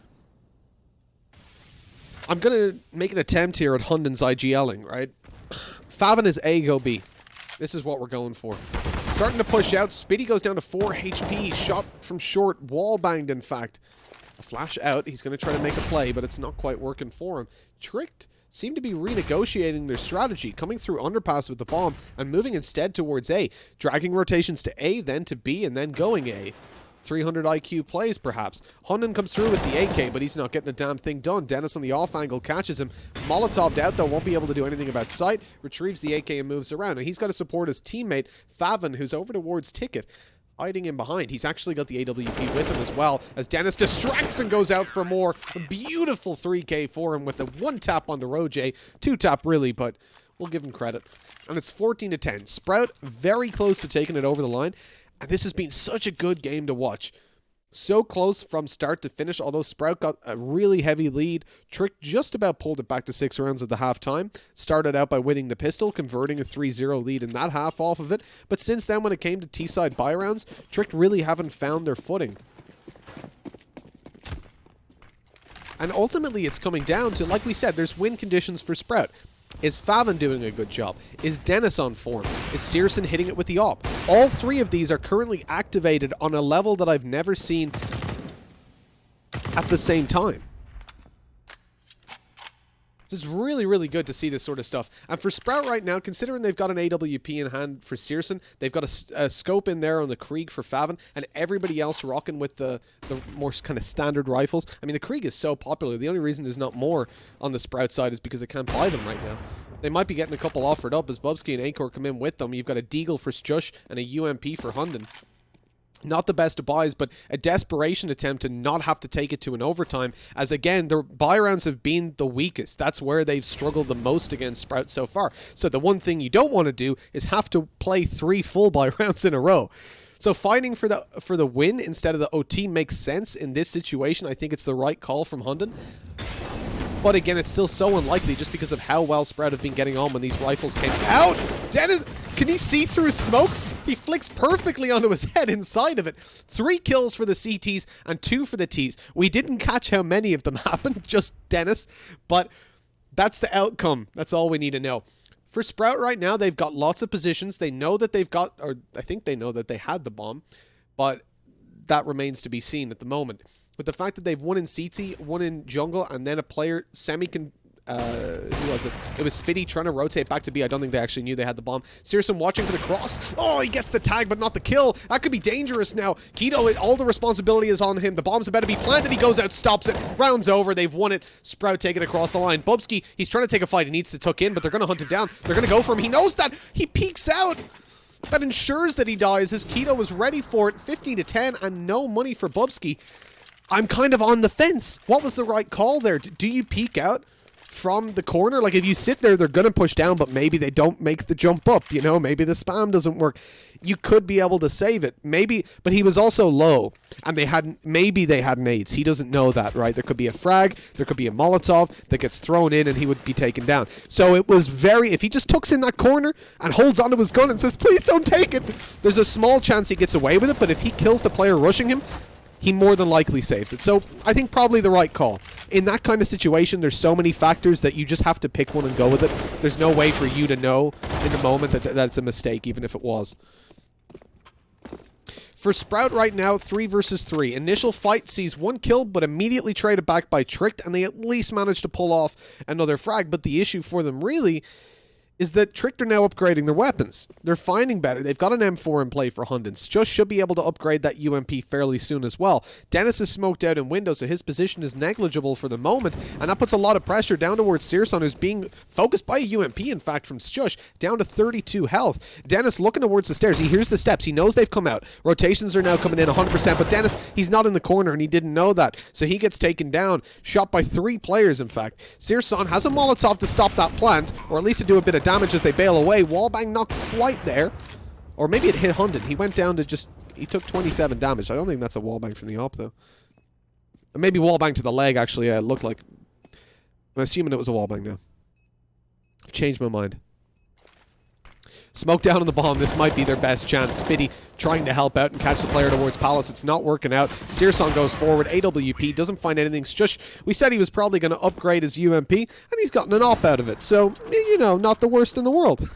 I'm going to make an attempt here at Hunden's IGLing, right? Favin is A, go B. This is what we're going for. Starting to push out. Spitty goes down to 4 HP. Shot from short. Wall banged, in fact. A flash out. He's going to try to make a play, but it's not quite working for him. Tricked seem to be renegotiating their strategy, coming through underpass with the bomb and moving instead towards A, dragging rotations to A, then to B, and then going A. 300 IQ plays, perhaps. Hunden comes through with the AK, but he's not getting a damn thing done. Dennis on the off angle catches him. Molotoved out, though, won't be able to do anything about sight. Retrieves the AK and moves around. And he's got to support his teammate, Favin, who's over towards Ticket, hiding in behind. He's actually got the AWP with him as well, as Dennis distracts and goes out for more. A beautiful 3K for him with a 1-tap on the Roje. 2-tap, really, but we'll give him credit. And it's 14-10. Sprout very close to taking it over the line. And this has been such a good game to watch. So close from start to finish, although Sprout got a really heavy lead. Trick just about pulled it back to 6 rounds at the halftime. Started out by winning the pistol, converting a 3-0 lead in that half off of it. But since then, when it came to T-side buy rounds, Trick really haven't found their footing. And ultimately, it's coming down to, like we said, there's win conditions for Sprout. Is Favin doing a good job? Is Dennis on form? Is Searson hitting it with the op? All 3 of these are currently activated on a level that I've never seen at the same time. So it's really, really good to see this sort of stuff. And for Sprout right now, considering they've got an AWP in hand for Searson, they've got a scope in there on the Krieg for Favin, and everybody else rocking with the more kind of standard rifles. I mean, the Krieg is so popular. The only reason there's not more on the Sprout side is because they can't buy them right now. They might be getting a couple offered up as Bubsky and Acor come in with them. You've got a Deagle for Sjush and a UMP for Hunden. Not the best of buys, but a desperation attempt to not have to take it to an overtime, as again, their buy rounds have been the weakest. That's where they've struggled the most against Sprout so far. So the one thing you don't want to do is have to play 3 full buy rounds in a row. So fighting for the win instead of the OT makes sense in this situation. I think it's the right call from Hunden. But again, it's still so unlikely just because of how well Sprout have been getting on when these rifles came out. Dennis, can he see through smokes? He flicks perfectly onto his head inside of it. 3 kills for the CTs and 2 for the Ts. We didn't catch how many of them happened, just Dennis. But that's the outcome. That's all we need to know. For Sprout right now, they've got lots of positions. They know that they've got, or I think they know that they had the bomb. But that remains to be seen at the moment. With the fact that they've won in CT, won in jungle, and then a player who was it? It was Spitty trying to rotate back to B. I don't think they actually knew they had the bomb. Searson watching for the cross. Oh, he gets the tag, but not the kill. That could be dangerous now. Keto, all the responsibility is on him. The bomb's about to be planted. He goes out, stops it. Round's over. They've won it. Sprout take it across the line. Bubsky, he's trying to take a fight. He needs to tuck in, but they're going to hunt him down. They're going to go for him. He knows that. He peeks out. That ensures that he dies. His Keto was ready for it. 15-10 and no money for Bubsky. I'm kind of on the fence. What was the right call there? Do you peek out from the corner? Like, if you sit there, they're going to push down, but maybe they don't make the jump up, you know? Maybe the spam doesn't work. You could be able to save it. Maybe, but he was also low, and maybe they had nades. He doesn't know that, right? There could be a frag, there could be a Molotov that gets thrown in, and he would be taken down. So it was if he just tucks in that corner and holds onto his gun and says, please don't take it, there's a small chance he gets away with it, but if he kills the player rushing him, he more than likely saves it. So I think probably the right call. In that kind of situation, there's so many factors that you just have to pick one and go with it. There's no way for you to know in the moment that that's a mistake, even if it was. For Sprout right now, 3 versus 3. Initial fight sees 1 kill, but immediately traded back by Tricked, and they at least managed to pull off another frag. But the issue for them really is that Tricked are now upgrading their weapons. They're finding better. They've got an M4 in play for Hundens. Just should be able to upgrade that UMP fairly soon as well. Dennis is smoked out in window, so his position is negligible for the moment, and that puts a lot of pressure down towards Searson, who's being focused by a UMP, in fact, from Sjush, down to 32 health. Dennis looking towards the stairs. He hears the steps. He knows they've come out. Rotations are now coming in 100%, but Dennis, he's not in the corner, and he didn't know that, so he gets taken down. Shot by 3 players, in fact. Searson has a Molotov to stop that plant, or at least to do a bit of damage as they bail away. Wallbang not quite there. Or maybe it hit Hunden. He went down to just... He took 27 damage. I don't think that's a wallbang from the op, though. Or maybe wallbang to the leg, actually. Yeah, it looked like... I'm assuming it was a wallbang now. I've changed my mind. Smoke down on the bomb. This might be their best chance. Spitty trying to help out and catch the player towards Palace. It's not working out. Searson goes forward. AWP doesn't find anything. Sjush, we said he was probably going to upgrade his UMP, and he's gotten an op out of it. So, you know, not the worst in the world.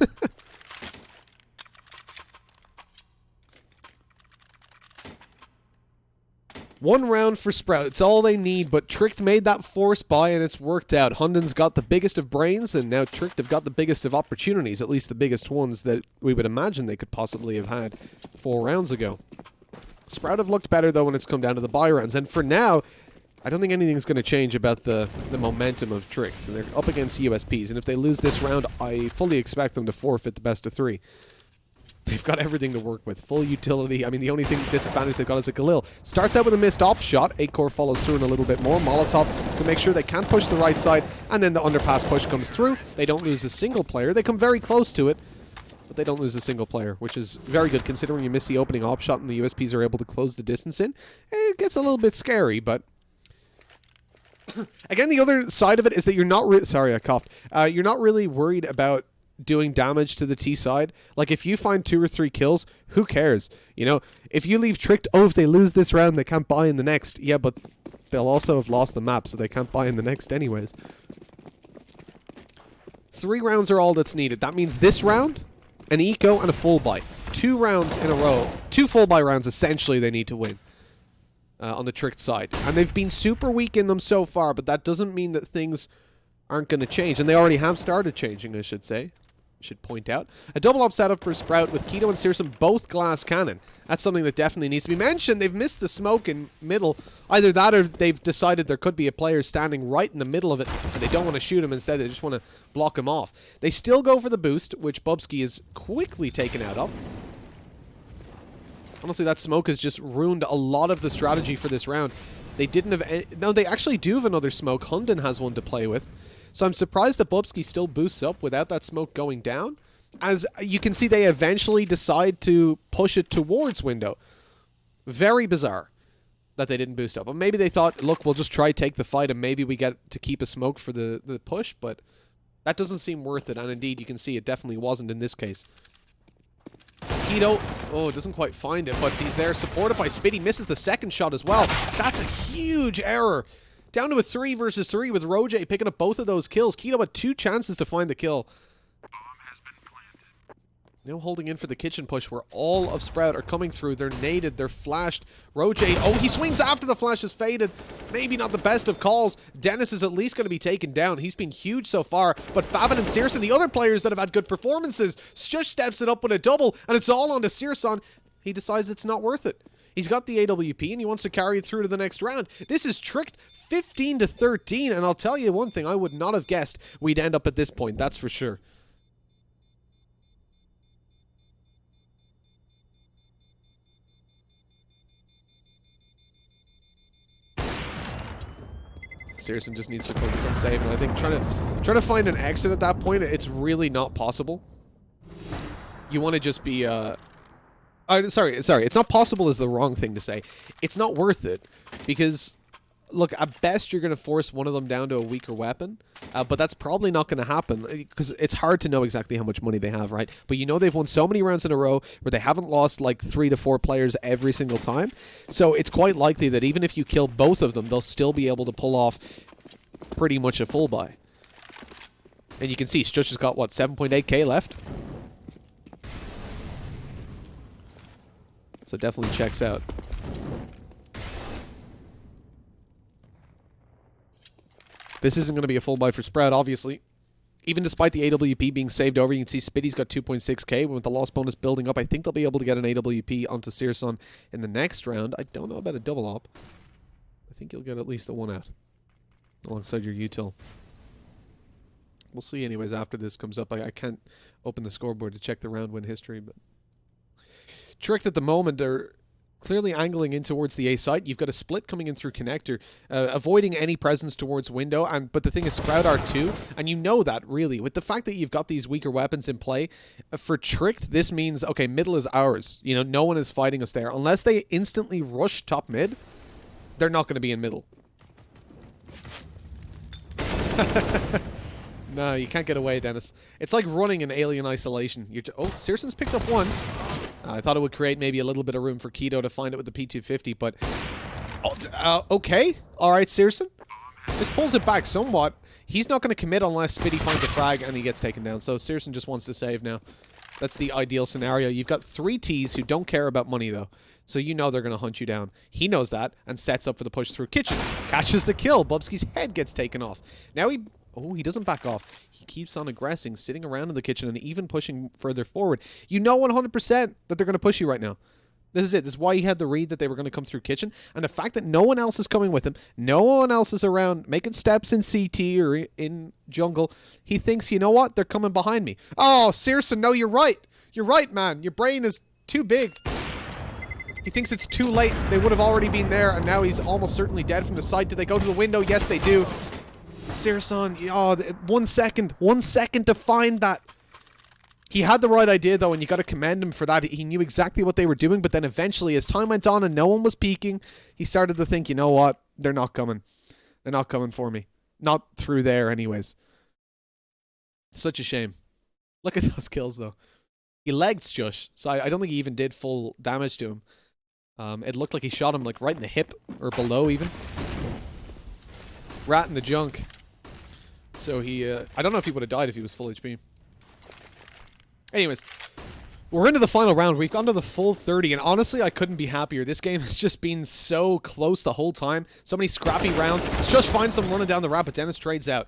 One round for Sprout. It's all they need, but Tricked made that force buy, and it's worked out. Hunden's got the biggest of brains, and now Tricked have got the biggest of opportunities, at least the biggest ones that we would imagine they could possibly have had 4 rounds ago. Sprout have looked better, though, when it's come down to the buy rounds, and for now, I don't think anything's going to change about the momentum of Tricked. They're up against USPs, and if they lose this round, I fully expect them to forfeit the best of 3. They've got everything to work with. Full utility. I mean, the only disadvantage they've got is a Galil. Starts out with a missed op shot. 8-core follows through in a little bit more. Molotov to make sure they can push the right side. And then the underpass push comes through. They don't lose a single player. They come very close to it, but they don't lose a single player, which is very good considering you miss the opening op shot and the USPs are able to close the distance in. It gets a little bit scary, but... Again, the other side of it is that you're not... Sorry, I coughed. You're not really worried about doing damage to the T side. Like, if you find 2 or 3 kills, who cares? You know, if you leave Tricked, oh, if they lose this round, they can't buy in the next. Yeah, but they'll also have lost the map, so they can't buy in the next anyways. 3 rounds are all that's needed. That means this round, an eco, and a full buy. 2 rounds in a row. 2 full buy rounds, essentially, they need to win. On the Tricked side. And they've been super weak in them so far, but that doesn't mean that things aren't going to change. And they already have started changing, I should say. Should point out. A double up setup for Sprout with Keto and Searson both glass cannon. That's something that definitely needs to be mentioned. They've missed the smoke in middle. Either that or they've decided there could be a player standing right in the middle of it and they don't want to shoot him. Instead, they just want to block him off. They still go for the boost, which Bubsky is quickly taken out of. Honestly, that smoke has just ruined a lot of the strategy for this round. They didn't have any... No, they actually do have another smoke. Hunden has one to play with. So I'm surprised that Bubsky still boosts up without that smoke going down. As you can see, they eventually decide to push it towards window. Very bizarre that they didn't boost up. But maybe they thought, look, we'll just try take the fight and maybe we get to keep a smoke for the push. But that doesn't seem worth it. And indeed, you can see it definitely wasn't in this case. Keto, oh, doesn't quite find it, but he's there supported by Spitty. Misses the second shot as well. That's a huge error. Down to a 3 versus 3 with Roje picking up both of those kills. Keto had 2 chances to find the kill. Now holding in for the kitchen push where all of Sprout are coming through. They're naded, they're flashed. Roje, oh, he swings after the flash is faded. Maybe not the best of calls. Dennis is at least going to be taken down. He's been huge so far. But Favin and Searson, the other players that have had good performances, just steps it up with a double, and it's all on to Searson. He decides it's not worth it. He's got the AWP and he wants to carry it through to the next round. This is Tricked 15-13, and I'll tell you one thing, I would not have guessed we'd end up at this point, that's for sure. Searson just needs to focus on saving. I think trying to find an exit at that point, it's really not possible. You want to just be sorry, it's not possible is the wrong thing to say. It's not worth it because look, at best you're going to force one of them down to a weaker weapon, but that's probably not going to happen because it's hard to know exactly how much money they have, right? But you know they've won so many rounds in a row where they haven't lost like 3 to 4 players every single time. So it's quite likely that even if you kill both of them, they'll still be able to pull off pretty much a full buy. And you can see Strush has got, what, 7.8k left? So definitely checks out. This isn't going to be a full buy for Sprout, obviously. Even despite the AWP being saved over, you can see Spitty's got 2.6k. With the loss bonus building up, I think they'll be able to get an AWP onto Searson in the next round. I don't know about a double op. I think you'll get at least a 1 out alongside your util. We'll see anyways after this comes up. I can't open the scoreboard to check the round win history, but Tricked at the moment, they're clearly angling in towards the A site. You've got a split coming in through connector, avoiding any presence towards window. But the thing is, Sprout R2, and you know that really with the fact that you've got these weaker weapons in play. For Tricked, this means okay, middle is ours. You know, no one is fighting us there unless they instantly rush top mid. They're not going to be in middle. No, you can't get away, Dennis. It's like running in Alien Isolation. Oh, Searson's picked up one. I thought it would create maybe a little bit of room for Keto to find it with the P250, but... okay. Alright, Searson. This pulls it back somewhat. He's not going to commit unless Spitty finds a frag and he gets taken down, so Searson just wants to save now. That's the ideal scenario. You've got 3 Ts who don't care about money, though. So you know they're going to hunt you down. He knows that and sets up for the push through kitchen. Catches the kill. Bubsky's head gets taken off. Now he... Oh, he doesn't back off. He keeps on aggressing, sitting around in the kitchen and even pushing further forward. You know 100% that they're going to push you right now. This is it. This is why he had the read that they were going to come through kitchen. And the fact that no one else is coming with him, no one else is around making steps in CT or in jungle, he thinks, you know what? They're coming behind me. Oh, Searson, no, you're right. You're right, man. Your brain is too big. He thinks it's too late. They would have already been there, and now he's almost certainly dead from the side. Do they go to the window? Yes, they do. Searson, oh, 1 second. 1 second to find that. He had the right idea, though, and you got to commend him for that. He knew exactly what they were doing, but then eventually, as time went on and no one was peeking, he started to think, you know what? They're not coming. They're not coming for me. Not through there, anyways. Such a shame. Look at those kills, though. He legged Shush, so I don't think he even did full damage to him. It looked like he shot him like right in the hip, or below even. Rat in the junk. So he, I don't know if he would have died if he was full HP. Anyways, we're into the final round. We've gone to the full 30, and honestly, I couldn't be happier. This game has just been so close the whole time. So many scrappy rounds. Just finds them running down the ramp, but Dennis trades out.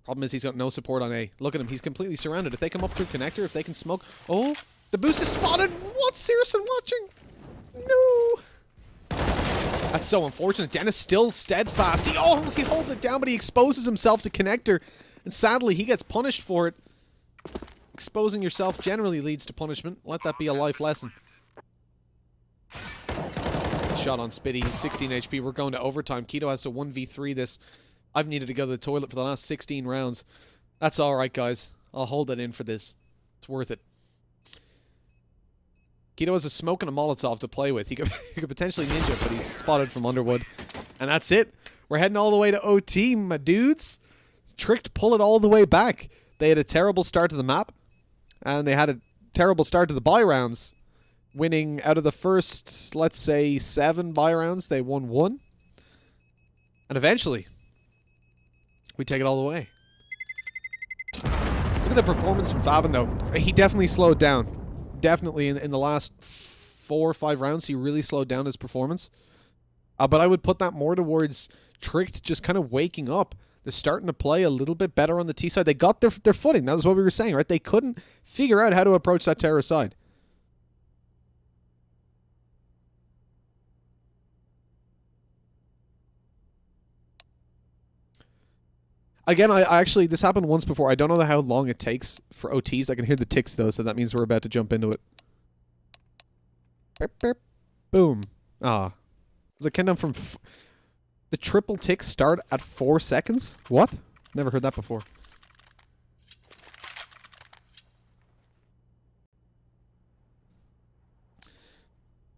Problem is he's got no support on A. Look at him. He's completely surrounded. If they come up through connector, if they can smoke... Oh, the boost is spotted. What's Searson watching? No. That's so unfortunate. Dennis still steadfast. He holds it down, but he exposes himself to connector. And sadly, he gets punished for it. Exposing yourself generally leads to punishment. Let that be a life lesson. Shot on Spitty. He's 16 HP. We're going to overtime. Keto has to 1v3 this. I've needed to go to the toilet for the last 16 rounds. That's alright, guys. I'll hold it in for this. It's worth it. Keto has a smoke and a Molotov to play with. He could potentially ninja, but he's spotted from Underwood. And that's it. We're heading all the way to OT, my dudes. Tricked pull it all the way back. They had a terrible start to the map. And they had a terrible start to the buy rounds. Winning out of the first, let's say, 7 buy rounds, they won 1. And eventually, we take it all the way. Look at the performance from Favin, though. He definitely slowed down. Definitely in the last 4 or 5 rounds, he really slowed down his performance. But I would put that more towards Tricked just kind of waking up. They're starting to play a little bit better on the T side. They got their footing. That was what we were saying, right? They couldn't figure out how to approach that terror side. Again, I actually, this happened once before. I don't know how long it takes for OTs. I can hear the ticks, though, so that means we're about to jump into it. Burp, burp. Boom. Ah. Was it countdown from... The triple ticks start at 4 seconds? What? Never heard that before.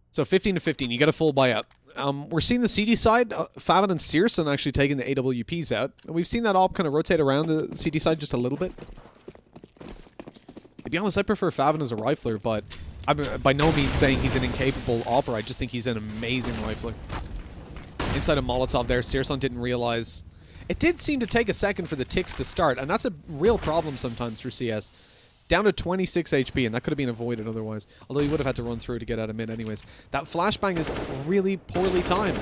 So 15 to 15, you get a full buyout. We're seeing the CD side, Favin and Searson actually taking the AWPs out. And we've seen that all kind of rotate around the CD side just a little bit. To be honest, I prefer Favin as a rifler, but I'm by no means saying he's an incapable opera. I just think he's an amazing rifler. Inside a Molotov there, Searson didn't realize. It did seem to take a second for the ticks to start, and that's a real problem sometimes for CS. Down to 26 HP, and that could have been avoided otherwise. Although he would have had to run through to get out of mid anyways. That flashbang is really poorly timed.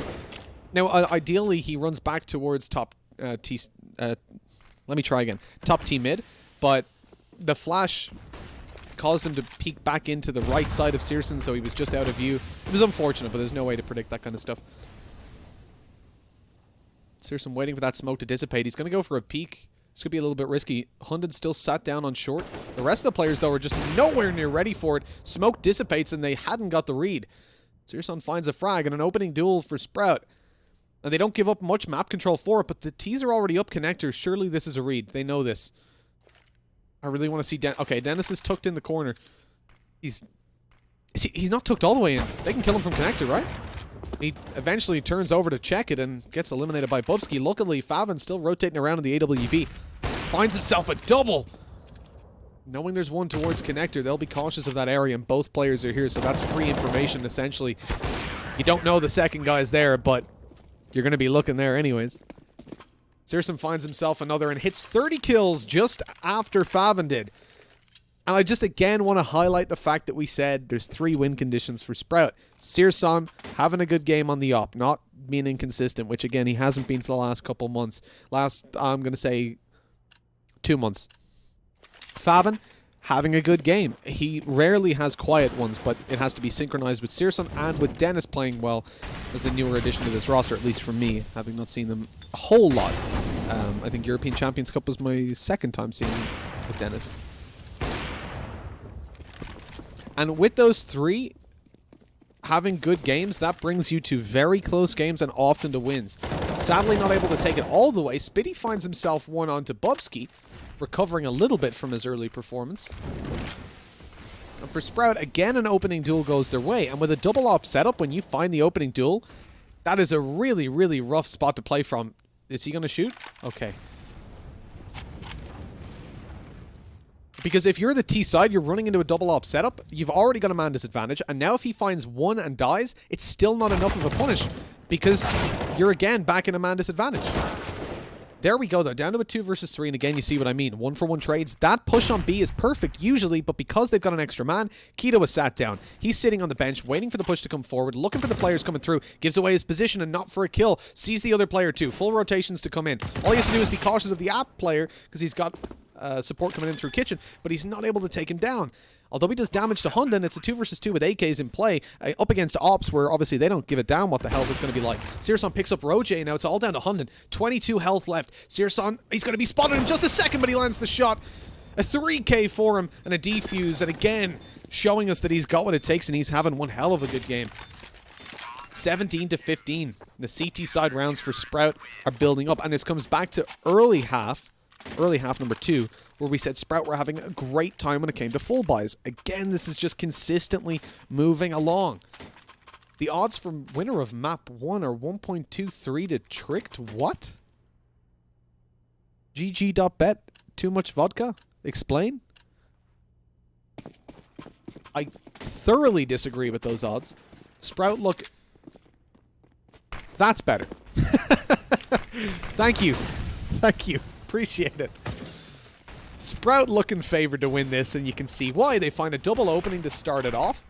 Now, ideally, he runs back towards top Let me try again. Top T mid, but the flash caused him to peek back into the right side of Searson, so he was just out of view. It was unfortunate, but there's no way to predict that kind of stuff. Searson waiting for that smoke to dissipate. He's going to go for a peek. This could be a little bit risky. Hunden still sat down on short. The rest of the players, though, are just nowhere near ready for it. Smoke dissipates, and they hadn't got the read. Searson finds a frag and an opening duel for Sprout. And they don't give up much map control for it, but the T's are already up connectors. Surely this is a read. They know this. I really want to see okay, Dennis is tucked in the corner. He's not tucked all the way in. They can kill him from connector, right? He eventually turns over to check it and gets eliminated by Bubsky. Luckily, Favin still rotating around in the AWP. Finds himself a double! Knowing there's one towards connector, they'll be cautious of that area, and both players are here, so that's free information, essentially. You don't know the second guy's there, but you're going to be looking there anyways. Searson finds himself another and hits 30 kills just after Favin did. And I just again want to highlight the fact that we said there's 3 win conditions for Sprout. Searson having a good game on the op, not being inconsistent, which again he hasn't been for the last couple months. I'm going to say 2 months. Favin having a good game. He rarely has quiet ones, but it has to be synchronized with Searson and with Dennis playing well as a newer addition to this roster, at least for me, having not seen them a whole lot. I think European Champions Cup was my second time seeing them with Dennis. And with those 3 having good games, that brings you to very close games and often to wins. Sadly not able to take it all the way, Spitty finds himself one onto Bubsky, recovering a little bit from his early performance. And for Sprout, again an opening duel goes their way, and with a double op setup, when you find the opening duel, that is a really, really rough spot to play from. Is he going to shoot? Okay. Because if you're the T side, you're running into a double op setup, you've already got a man disadvantage, and now if he finds one and dies, it's still not enough of a punish, because you're again back in a man disadvantage. There we go, though. Down to a 2 versus 3, and again, you see what I mean. 1-for-1 trades. That push on B is perfect, usually, but because they've got an extra man, Keto is sat down. He's sitting on the bench, waiting for the push to come forward, looking for the players coming through, gives away his position and not for a kill, sees the other player too. Full rotations to come in. All he has to do is be cautious of the app player, because he's got support coming in through kitchen, but he's not able to take him down. Although he does damage to Hunden, it's a 2 versus 2 with AKs in play, up against Ops, where obviously they don't give a damn what the hell it's going to be like. Searson picks up Roje, now it's all down to Hunden. 22 health left. Searson, he's going to be spotted in just a second, but he lands the shot. A 3k for him, and a defuse, and again, showing us that he's got what it takes, and he's having one hell of a good game. 17-15. The CT side rounds for Sprout are building up, and this comes back to early half number 2, where we said Sprout were having a great time when it came to full buys. Again, this is just consistently moving along. The odds for winner of map 1 are 1.23 to Tricked. What? GG.bet. Too much vodka? Explain? I thoroughly disagree with those odds. Sprout look... That's better. Thank you. Thank you. Appreciate it. Sprout looking favored to win this, and you can see why. They find a double opening to start it off.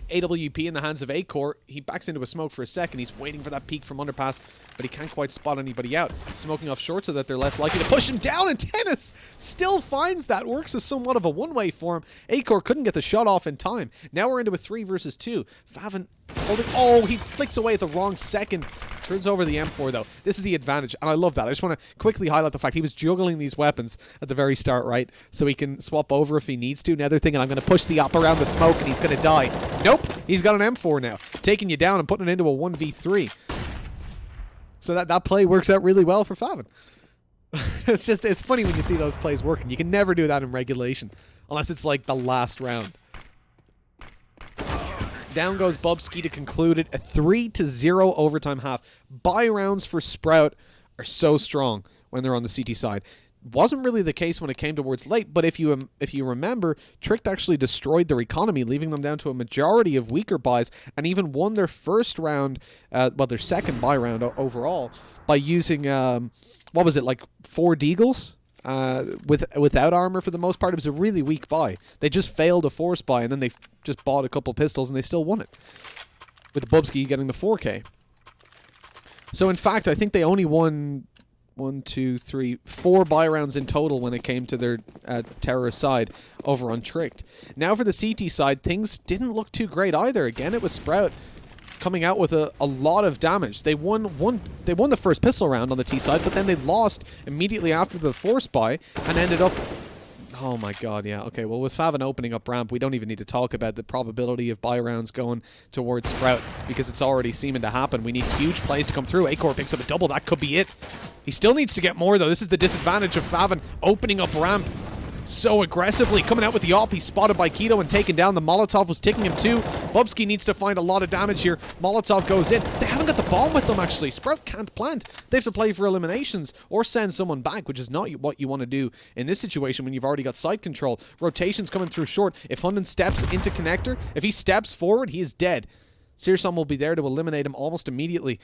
AWP in the hands of A-Core. He backs into a smoke for a second. He's waiting for that peek from underpass, but he can't quite spot anybody out. Smoking off short so that they're less likely to push him down, and Tennis still finds that. Works as somewhat of a one-way for him. A-Core couldn't get the shot off in time. Now we're into a 3 versus 2. Favin holding... Oh, he flicks away at the wrong second. Turns over the M4, though. This is the advantage, and I love that. I just want to quickly highlight the fact he was juggling these weapons at the very start, right? So he can swap over if he needs to. Now they're thinking, I'm going to push the op around the smoke, and he's going to die. Nope. He's got an M4 now. Taking you down and putting it into a 1v3. So that play works out really well for Favin. It's funny when you see those plays working. You can never do that in regulation. Unless it's like the last round. Down goes Bubsky to conclude it. A 3-0 overtime half. Buy rounds for Sprout are so strong when they're on the CT side. Wasn't really the case when it came towards late, but if you remember, Tricked actually destroyed their economy, leaving them down to a majority of weaker buys, and even won their first round, their second buy round overall, by using, what was it, like 4 Deagles? Without armor for the most part. It was a really weak buy. They just failed a force buy, and then they just bought a couple pistols, and they still won it. With Bubsky getting the 4K. So in fact, I think they only won 1, 2, 3, 4 buy rounds in total when it came to their terror side over on Tricked. Now for the CT side, things didn't look too great either. Again, it was Sprout coming out with a lot of damage. They won the first pistol round on the T side, but then they lost immediately after the force buy and ended up... Oh my god, yeah. Okay, well, with Favin opening up ramp, we don't even need to talk about the probability of buy rounds going towards Sprout because it's already seeming to happen. We need huge plays to come through. Acor picks up a double. That could be it. He still needs to get more, though. This is the disadvantage of Favin opening up ramp so aggressively. Coming out with the op, he's spotted by Keto and taken down. The Molotov was ticking him too. Bubsky needs to find a lot of damage here. Molotov goes in. They haven't got the bomb with them, actually. Sprout can't plant. They have to play for eliminations or send someone back, which is not what you want to do in this situation when you've already got side control. Rotations coming through short. If Hunden steps into connector, if he steps forward, he is dead. Searson will be there to eliminate him almost immediately.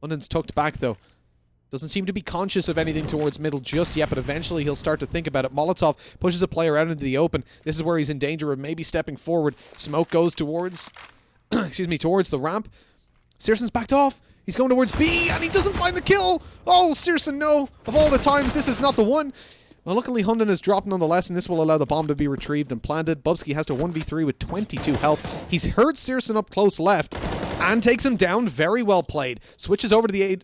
Hunden's tucked back, though. Doesn't seem to be conscious of anything towards middle just yet, but eventually he'll start to think about it. Molotov pushes a player out into the open. This is where he's in danger of maybe stepping forward. Smoke goes towards, excuse me, towards the ramp. Searson's backed off. He's going towards B, and he doesn't find the kill. Oh, Searson, no. Of all the times, this is not the one. Well, luckily, Hunden is dropped nonetheless, and this will allow the bomb to be retrieved and planted. Bubsky has to 1v3 with 22 health. He's heard Searson up close left and takes him down. Very well played. Switches over to the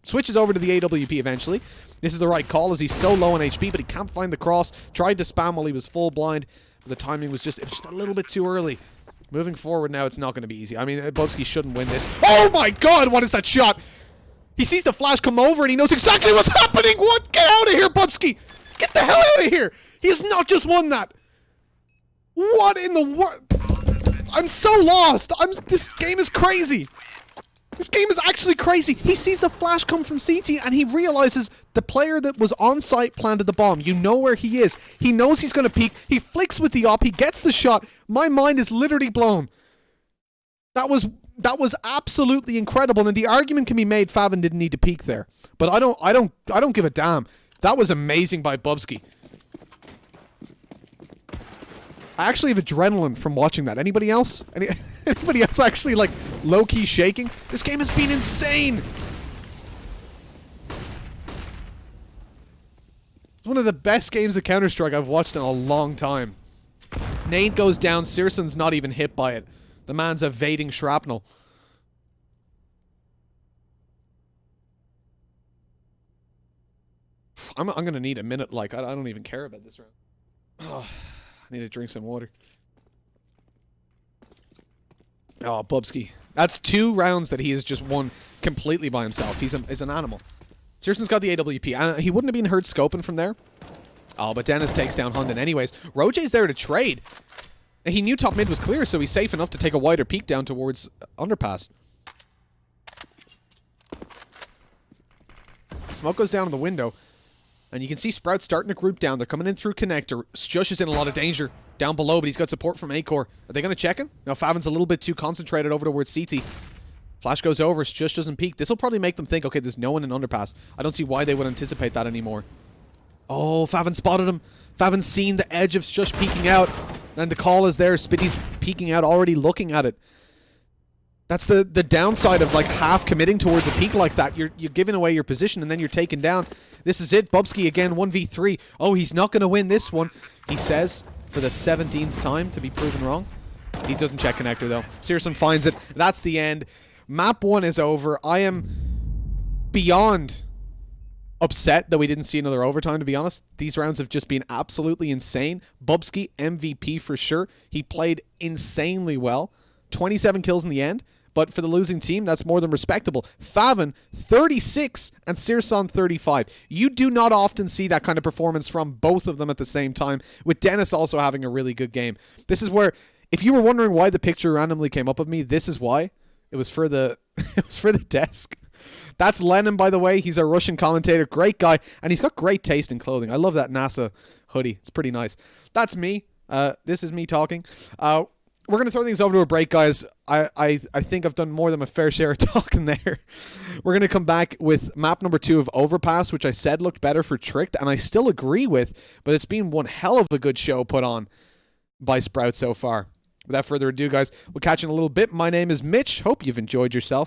AWP eventually. This is the right call as he's so low on HP, but he can't find the cross. Tried to spam while he was full blind, but the timing was just a little bit too early. Moving forward now, it's not going to be easy. I mean, Bubsky shouldn't win this. Oh my god, what is that shot? He sees the flash come over and he knows exactly what's happening. What? Get out of here, Bubsky! Get the hell out of here! He's not just won that! What in the world? I'm so lost! This game is crazy! This game is actually crazy. He sees the flash come from CT and he realizes the player that was on site planted the bomb. You know where he is. He knows he's going to peek. He flicks with the op. He gets the shot. My mind is literally blown. That was absolutely incredible. And the argument can be made Favin didn't need to peek there. But I don't give a damn. That was amazing by Bubsky. I actually have adrenaline from watching that. Anybody else? Anybody else actually, like, low-key shaking? This game has been insane! It's one of the best games of Counter-Strike I've watched in a long time. Nade goes down, Searson's not even hit by it. The man's evading shrapnel. I'm gonna need a minute, like, I don't even care about this round. Oh. I need to drink some water. Oh, Bubsky. That's 2 rounds that he has just won completely by himself. He's an animal. Searson's got the AWP. He wouldn't have been heard scoping from there. Oh, but Dennis takes down Hunden anyways. Roje's there to trade. He knew top mid was clear, so he's safe enough to take a wider peek down towards underpass. Smoke goes down in the window. And you can see Sprout starting to group down. They're coming in through connector. Sjush is in a lot of danger down below, but he's got support from Acor. Are they going to check him? Now Favin's a little bit too concentrated over towards CT. Flash goes over. Sjush doesn't peek. This will probably make them think, okay, there's no one in underpass. I don't see why they would anticipate that anymore. Oh, Favin spotted him. Favin's seen the edge of Sjush peeking out. And the call is there. Spitty's peeking out, already looking at it. That's the downside of, like, half committing towards a peek like that. You're giving away your position, and then you're taken down. This is it. Bubsky again, 1v3. Oh, he's not going to win this one, he says, for the 17th time to be proven wrong. He doesn't check connector, though. Searson finds it. That's the end. Map 1 is over. I am beyond upset that we didn't see another overtime, to be honest. These rounds have just been absolutely insane. Bubsky, MVP for sure. He played insanely well. 27 kills in the end. But for the losing team, that's more than respectable. Favin, 36, and Searson, 35. You do not often see that kind of performance from both of them at the same time, with Dennis also having a really good game. This is where, if you were wondering why the picture randomly came up of me, this is why. It was for the it was for the desk. That's Lennon, by the way. He's a Russian commentator. Great guy. And he's got great taste in clothing. I love that NASA hoodie. It's pretty nice. That's me. This is me talking. We're going to throw things over to a break, guys. I think I've done more than my fair share of talking there. We're going to come back with map number 2 of Overpass, which I said looked better for Tricked, and I still agree with, but it's been one hell of a good show put on by Sprout so far. Without further ado, guys, we'll catch you in a little bit. My name is Mitch. Hope you've enjoyed yourself.